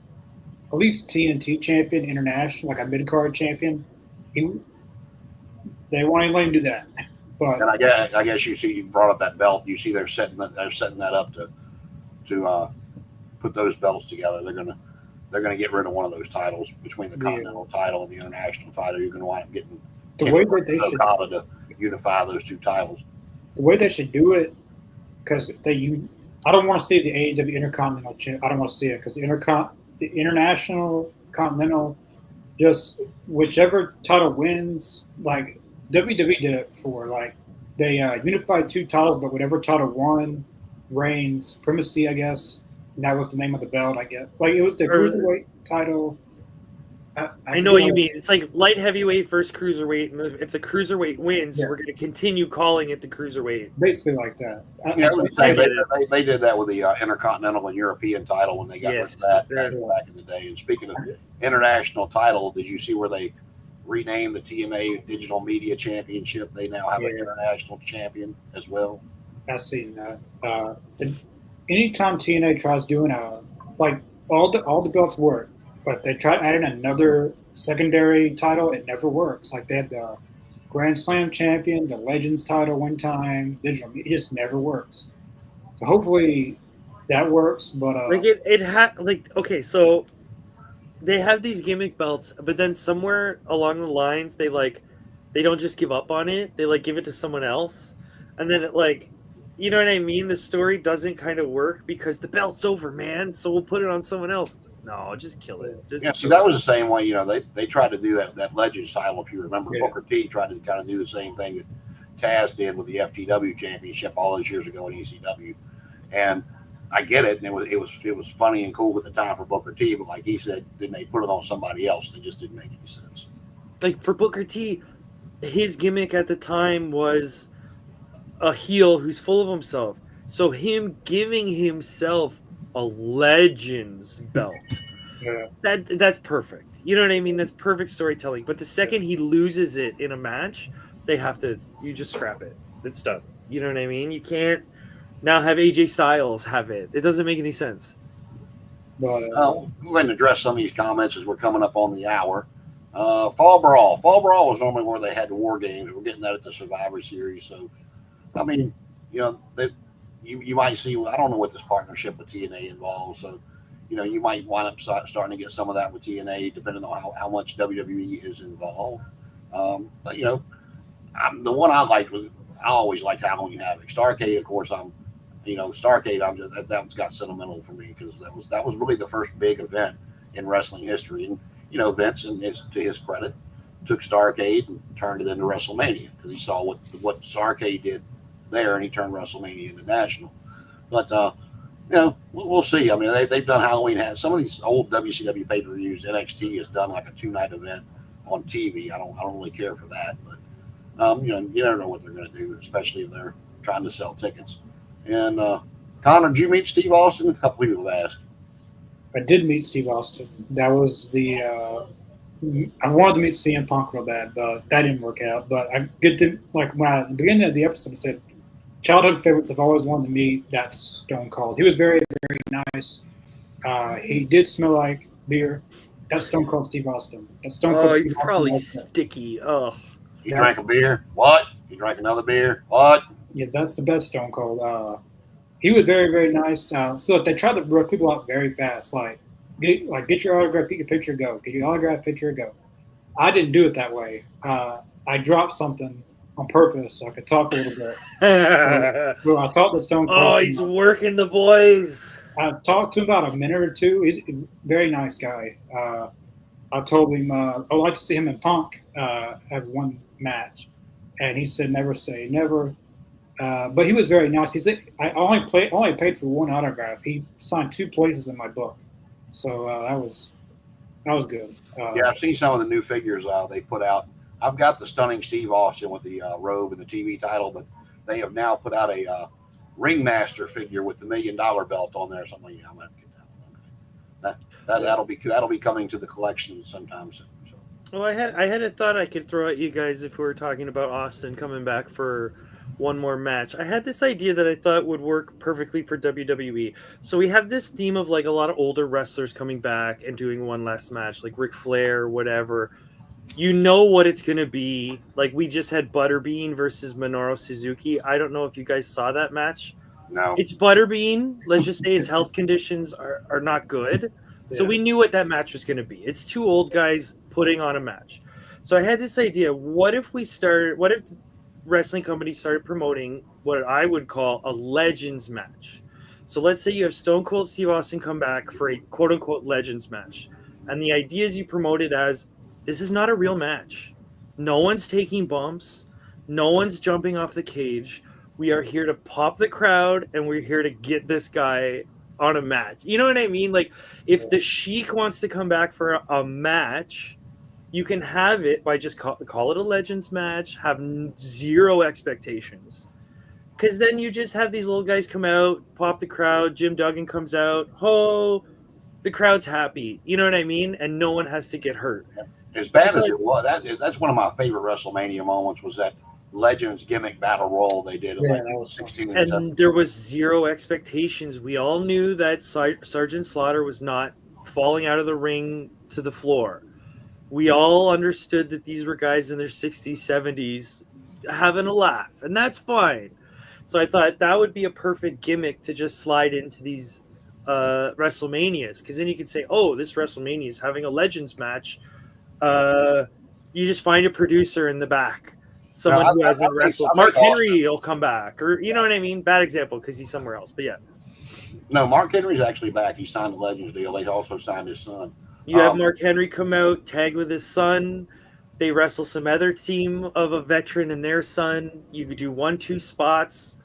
at least TNT champion, international, like a mid card champion. They want to let him do that. But and I guess you brought up that belt. You see they're setting that up to put those belts together. They're gonna get rid of one of those titles between the Continental title and the International title. You're gonna wind up getting the way that they should Okada to unify those two titles. The way they should do it, because I don't want to see the AEW Intercontinental Champ. I don't want to see it because the International Continental, just whichever title wins, like WWE did it before. Like they unified two titles, but whatever title won reigns supremacy, I guess. And that was the name of the belt, I guess. Like it was the cruiserweight title. I know what you mean. It's like light heavyweight versus cruiserweight, and if the cruiserweight wins, we're going to continue calling it the cruiserweight. Basically like that. They did that with the Intercontinental and European title when they got rid of that back in the day. And speaking of international title, did you see where they renamed the TNA Digital Media Championship? They now have an international champion as well. I've seen that. Anytime TNA tries doing like all the belts work. But if they try adding another secondary title, it never works. Like they had the Grand Slam champion, the Legends title one time. It just never works. So hopefully that works. But okay, so they have these gimmick belts, but then somewhere along the lines they don't just give up on it. They give it to someone else, and then it you know what I mean? The story doesn't kind of work because the belt's over, man. So we'll put it on someone else. No, just kill it. So that was the same way. They tried to do that Legends title. If you remember, Booker T tried to kind of do the same thing that Taz did with the FTW Championship all those years ago in ECW. And I get it, and it was funny and cool at the time for Booker T. But like he said, then they put it on somebody else. It just didn't make any sense. Like for Booker T, his gimmick at the time was a heel who's full of himself. So him giving himself a Legends belt, that's perfect. You know what I mean? That's perfect storytelling. But the second he loses it in a match, you just scrap it. It's done. You know what I mean? You can't now have AJ Styles have it. It doesn't make any sense. We're going to address some of these comments as we're coming up on the hour. Fall Brawl. Fall Brawl was normally where they had the War Games. We're getting that at the Survivor Series. So, I mean, you might see, I don't know what this partnership with TNA involves. So, you might wind up starting to get some of that with TNA, depending on how much WWE is involved. But, the one I always liked Halloween Havoc. Starrcade, of course, Starrcade, that one's got sentimental for me because that was really the first big event in wrestling history. And, Vince, to his credit, took Starrcade and turned it into WrestleMania because he saw what Starrcade did there, and he turned WrestleMania into national. But we'll see. I mean, they've done Halloween. Some of these old WCW pay-per-views, NXT has done like a 2-night event on TV. I don't really care for that, but you never know what they're going to do, especially if they're trying to sell tickets. And Connor, did you meet Steve Austin? A couple people have asked. I did meet Steve Austin. That was I wanted to meet CM Punk real bad, but that didn't work out. But I get to when at the beginning of the episode I said, childhood favorites I've always wanted to meet. That's Stone Cold. He was very, very nice. He did smell like beer. That's Stone Cold Steve Austin. That's Stone Cold. He's probably sticky. Oh, he drank a beer. What? He drank another beer. What? Yeah, that's the best Stone Cold. He was very, very nice. So they tried to rush people out very fast, get your autograph, get your picture, go. Get your autograph, picture, go. I didn't do it that way. I dropped something on purpose so I could talk a little bit. Well, I talked to Stone Cold. Oh, he's working the boys. I talked to him about a minute or two. He's a very nice guy. I told him I'd like to see him and Punk have one match, and he said never say never. But he was very nice. He said I only paid for one autograph. He signed 2 places in my book, so that was good. Yeah, I've seen some of the new figures they put out. I've got the stunning Steve Austin with the robe and the TV title, but they have now put out a Ringmaster figure with the $1 million belt on there. So I'm like, yeah, I'm gonna get that one. Okay. That'll be coming to the collection sometime soon. So. Well, I had a thought I could throw at you guys if we were talking about Austin coming back for one more match. I had this idea that I thought would work perfectly for WWE. So we have this theme of like a lot of older wrestlers coming back and doing one last match, like Ric Flair or whatever. You know what it's going to be. Like we just had Butterbean versus Minoru Suzuki. I don't know if you guys saw that match. No. It's Butterbean. Let's just say his health conditions are not good. So we knew what that match was going to be. It's 2 old guys putting on a match. So I had this idea. What if wrestling companies started promoting what I would call a Legends match? So let's say you have Stone Cold Steve Austin come back for a quote-unquote Legends match. And the idea is you promote it as, this is not a real match. No one's taking bumps. No one's jumping off the cage. We are here to pop the crowd, and we're here to get this guy on a match. You know what I mean? Like, if the Sheik wants to come back for a match, you can have it by just call it a Legends match, have 0 expectations. Because then you just have these old guys come out, pop the crowd, Jim Duggan comes out, the crowd's happy. You know what I mean? And no one has to get hurt. As bad as it was, that's one of my favorite WrestleMania moments was that Legends gimmick battle royal they did in like 16 and 17. There was 0 expectations. We all knew that Sergeant Slaughter was not falling out of the ring to the floor. We all understood that these were guys in their 60s, 70s having a laugh, and that's fine. So I thought that would be a perfect gimmick to just slide into these WrestleManias, because then you could say, oh, this WrestleMania is having a Legends match. You just find a producer in the back, someone who hasn't wrestled. Mark Henry will come back, or you know what I mean? Bad example because he's somewhere else, but yeah. No, Mark Henry's actually back. He signed the Legends deal. They also signed his son. You have Mark Henry come out, tag with his son. They wrestle some other team of a veteran and their son. You could do 1-2 spots.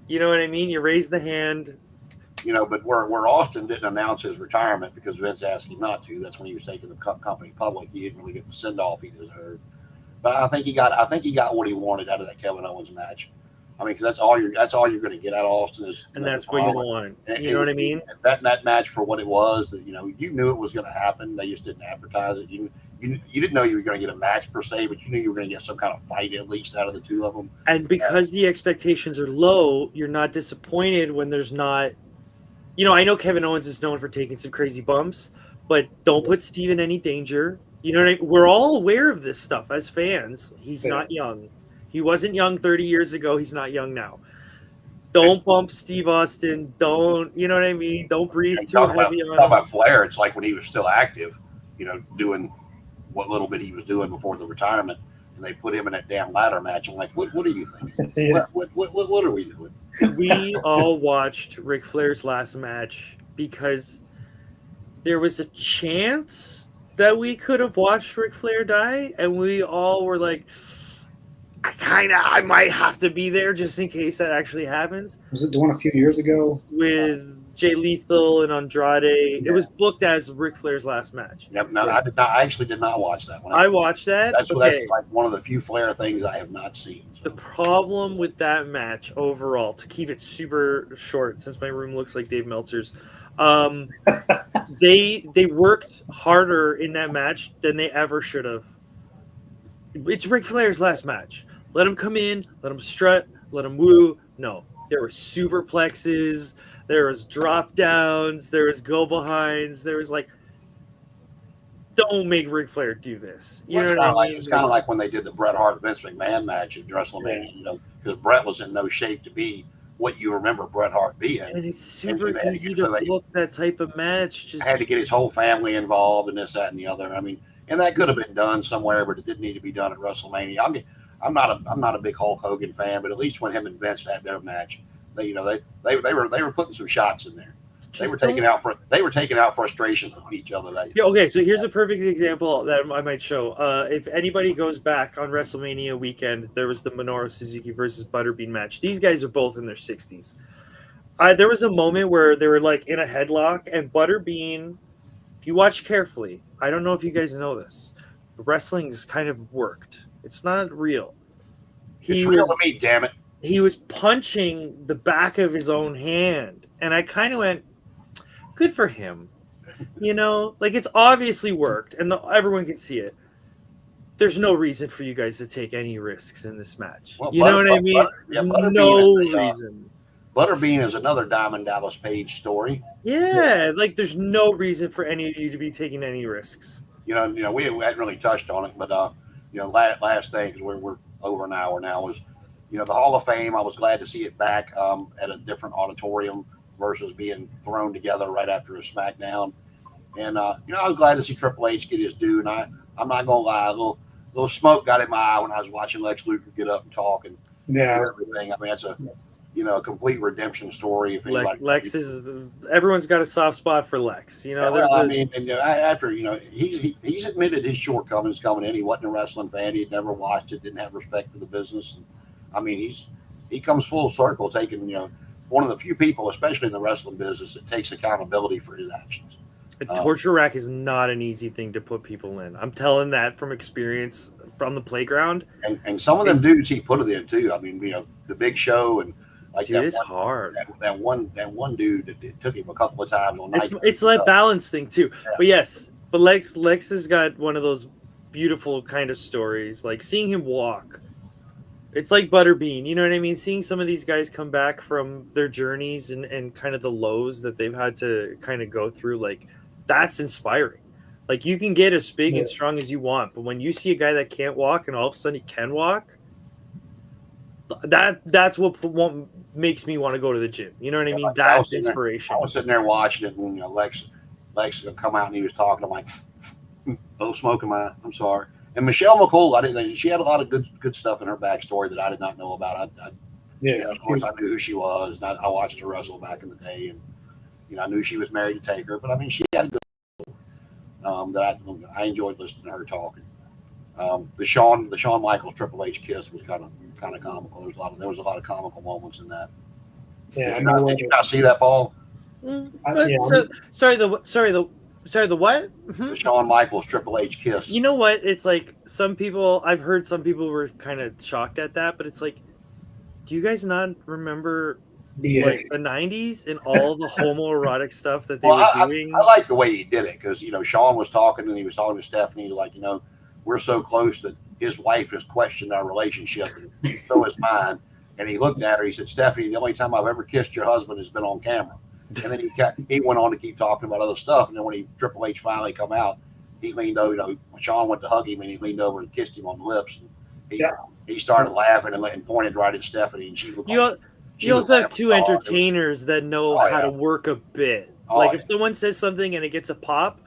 You know what I mean? You raise the hand. You know, but where Austin didn't announce his retirement because Vince asked him not to. That's when he was taking the company public. He didn't really get the send off he deserved. But I think he got what he wanted out of that Kevin Owens match. I mean, because that's all you're going to get out of Austin is. And that's what you want. You know what I mean? That match for what it was, you know, you knew it was going to happen. They just didn't advertise it. You didn't know you were going to get a match per se, but you knew you were going to get some kind of fight at least out of the 2 of them. And because the expectations are low, you're not disappointed when there's not. You know, I know Kevin Owens is known for taking some crazy bumps, but don't put Steve in any danger. You know what I mean? We're all aware of this stuff as fans. He's not young. He wasn't young 30 years ago. He's not young now. Don't bump Steve Austin. Don't, you know what I mean? Don't breathe too heavy on him. Talk about Flair. It's like when he was still active, you know, doing what little bit he was doing before the retirement, and they put him in that damn ladder match. I'm like, what do you think? What are we doing? We all watched Ric Flair's last match because there was a chance that we could have watched Ric Flair die, and we all were like, I might have to be there just in case that actually happens. Was it the one a few years ago? With Jay Lethal and Andrade. Yeah. It was booked as Ric Flair's last match. Yep. No, yeah. I actually did not watch that one. I watched that. That's like one of the few Flair things I have not seen. So. The problem with that match overall, to keep it super short, since my room looks like Dave Meltzer's, they worked harder in that match than they ever should have. It's Ric Flair's last match. Let him come in, let him strut, let him woo. No, there were superplexes, there was drop downs, there was go behinds, there was like, don't make Ric Flair do this. You know what I mean? It's kind of like when they did the Bret Hart Vince McMahon match at WrestleMania. You know, because Bret was in no shape to be what you remember Bret Hart being. And it's And super they had to easy get- to so they- book that type of match. Just had to get his whole family involved and this, that, and the other. I mean, and that could have been done somewhere, but it didn't need to be done at WrestleMania. I mean, I'm not a big Hulk Hogan fan, but at least when him and Vince had their match, they were putting some shots in there. They were taking out frustrations on each other. Yeah, okay, so here's a perfect example that I might show. If anybody goes back on WrestleMania weekend, there was the Minoru Suzuki versus Butterbean match. These guys are both in their 60s. There was a moment where they were like in a headlock, and Butterbean, if you watch carefully, I don't know if you guys know this, wrestling's kind of worked. It's not real. It's real to me, damn it. He was punching the back of his own hand, and I kind of went, good for him. You know, like it's obviously worked, and everyone can see it. There's no reason for you guys to take any risks in this match. Well, you know what I mean? Butterbean No is reason. Butterbean is another Diamond Dallas Page story. Yeah, like there's no reason for any of you to be taking any risks. We hadn't really touched on it, but last thing, because we're over an hour now, was the Hall of Fame. I was glad to see it back at a different auditorium versus being thrown together right after a SmackDown. And I was glad to see Triple H get his due. And I'm not gonna lie, a little smoke got in my eye when I was watching Lex Luger get up and talk and everything. I mean, that's a complete redemption story. If Lex is everyone's got a soft spot for Lex. After he's admitted his shortcomings coming in. He wasn't a wrestling fan. He had never watched it. Didn't have respect for the business. And, I mean, he comes full circle, taking one of the few people, especially in the wrestling business, that takes accountability for his actions. A torture rack is not an easy thing to put people in. I'm telling that from experience from the playground. And some of them dudes he put it in too. I mean, the Big Show and like Dude, it's hard. That one dude that it took him a couple of times on night. It's that balance thing too. Yeah. But Lex has got one of those beautiful kind of stories. Like seeing him walk. It's like Butterbean, you know what I mean? Seeing some of these guys come back from their journeys and kind of the lows that they've had to kind of go through, like that's inspiring. Like you can get as big and strong as you want, but when you see a guy that can't walk and all of a sudden he can walk, that's what makes me want to go to the gym. You know what I mean? That's inspiration. I was sitting there watching it, and Lex would come out and he was talking. I'm like, "Oh, smoke in my. I'm sorry." And Michelle McCool, she had a lot of good stuff in her backstory that I did not know about. Of course, I knew who she was. And I watched her wrestle back in the day, and I knew she was married to Taker. But I mean, she had a good that I enjoyed listening to her talking. The Shawn Michaels Triple H kiss was kind of comical. There was a lot of comical moments in that. Yeah, did you not see that, Paul? Sorry, the what? The Shawn Michaels Triple H kiss. You know what? It's like I've heard some people were kind of shocked at that, but it's like, do you guys not remember like the 90s and all the homoerotic stuff that they were doing? I like the way he did it because, Shawn was talking and he was talking to Stephanie like, we're so close that his wife has questioned our relationship and so is mine. And he looked at her, he said, Stephanie, the only time I've ever kissed your husband has been on camera. And then he went on to keep talking about other stuff. And then when Triple H finally come out, he leaned over, when Shawn went to hug him and he leaned over and kissed him on the lips. And he started laughing and pointed right at Stephanie. And she looked You also have two entertainers that know how to work a bit. If someone says something and it gets a pop,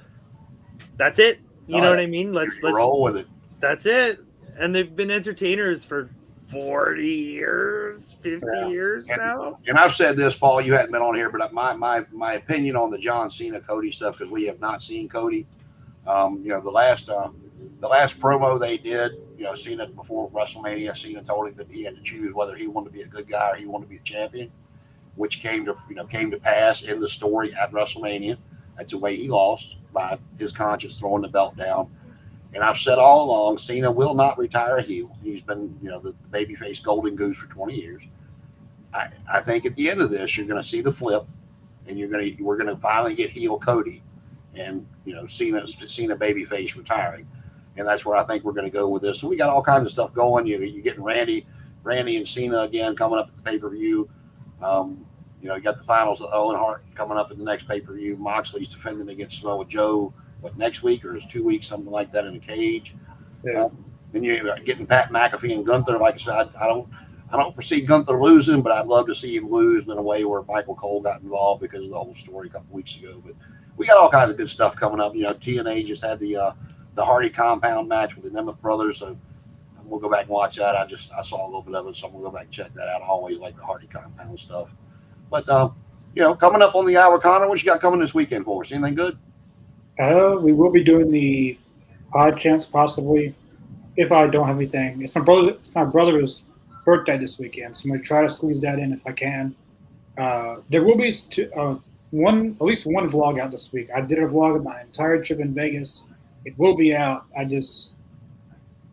that's it. You know what I mean? Let's roll with it. That's it. And they've been entertainers for 40 years, 50 years now. And I've said this, Paul, you hadn't been on here, but my opinion on the John Cena Cody stuff, because we have not seen Cody. The last promo they did, Cena before WrestleMania, Cena told him that he had to choose whether he wanted to be a good guy or he wanted to be a champion, which came to pass in the story at WrestleMania. That's the way he lost, by his conscience throwing the belt down. And I've said all along, Cena will not retire a heel. He's been, the babyface golden goose for 20 years. I think at the end of this, you're going to see the flip, and we're going to finally get heel Cody, and Cena babyface retiring, and that's where I think we're going to go with this. So we got all kinds of stuff going. You're getting Randy and Cena again coming up at the pay-per-view. You got the finals of Owen Hart coming up at the next pay-per-view. Moxley's defending against Samoa Joe. Next week or is 2 weeks, something like that, in a cage. Yeah. Then you're getting Pat McAfee and Gunther. Like I said, I I don't foresee Gunther losing, but I'd love to see him lose in a way where Michael Cole got involved because of the whole story a couple weeks ago. But we got all kinds of good stuff coming up. TNA just had the Hardy Compound match with the Nemeth brothers, so we'll go back and watch that. I saw a little bit of it, so I'm gonna go back and check that out. I always like the Hardy Compound stuff. But coming up on the hour, Connor, what you got coming this weekend for us? Anything good? We will be doing the Pod Champs possibly, if I don't have anything. It's my brother's birthday this weekend, so I'm gonna try to squeeze that in if I can. There will be at least one vlog out this week. I did a vlog of my entire trip in Vegas. It will be out. I just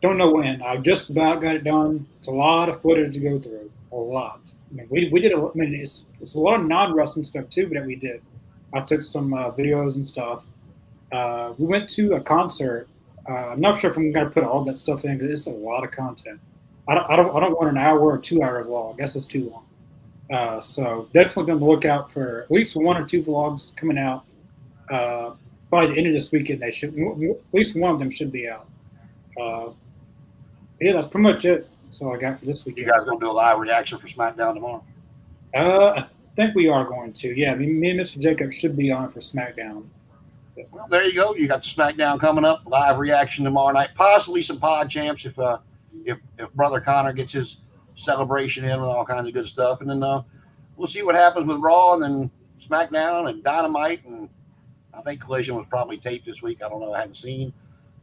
don't know when. I just about got it done. It's a lot of footage to go through. A lot. I mean, we did. It's a lot of non-wrestling stuff too that we did. I took some videos and stuff. We went to a concert. I'm not sure if I'm gonna put all that stuff in because it's a lot of content. I don't want an hour or 2 hour vlog. I guess it's too long. So definitely be on the lookout for at least 1 or 2 vlogs coming out. By the end of this weekend, they should at least one of them should be out. Yeah, that's pretty much it. That's all I got for this weekend. You guys gonna do a live reaction for SmackDown tomorrow? I think we are going to. Yeah, me and Mr. Jacob should be on for SmackDown. Well, there you go. You got the SmackDown coming up. Live reaction tomorrow night. Possibly some Pod Champs if Brother Connor gets his celebration in with all kinds of good stuff, and then we'll see what happens with Raw and then SmackDown and Dynamite, and I think Collision was probably taped this week. I don't know. I haven't seen.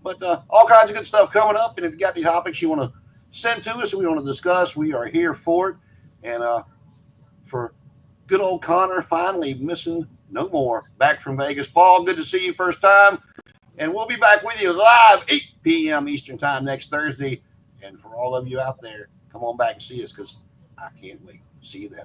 But all kinds of good stuff coming up. And if you got any topics you want to send to us and we want to discuss, we are here for it. And for good old Connor, finally missing no more, back from Vegas. Paul, good to see you first time. And we'll be back with you live 8 p.m. Eastern time next Thursday. And for all of you out there, come on back and see us because I can't wait. See you then.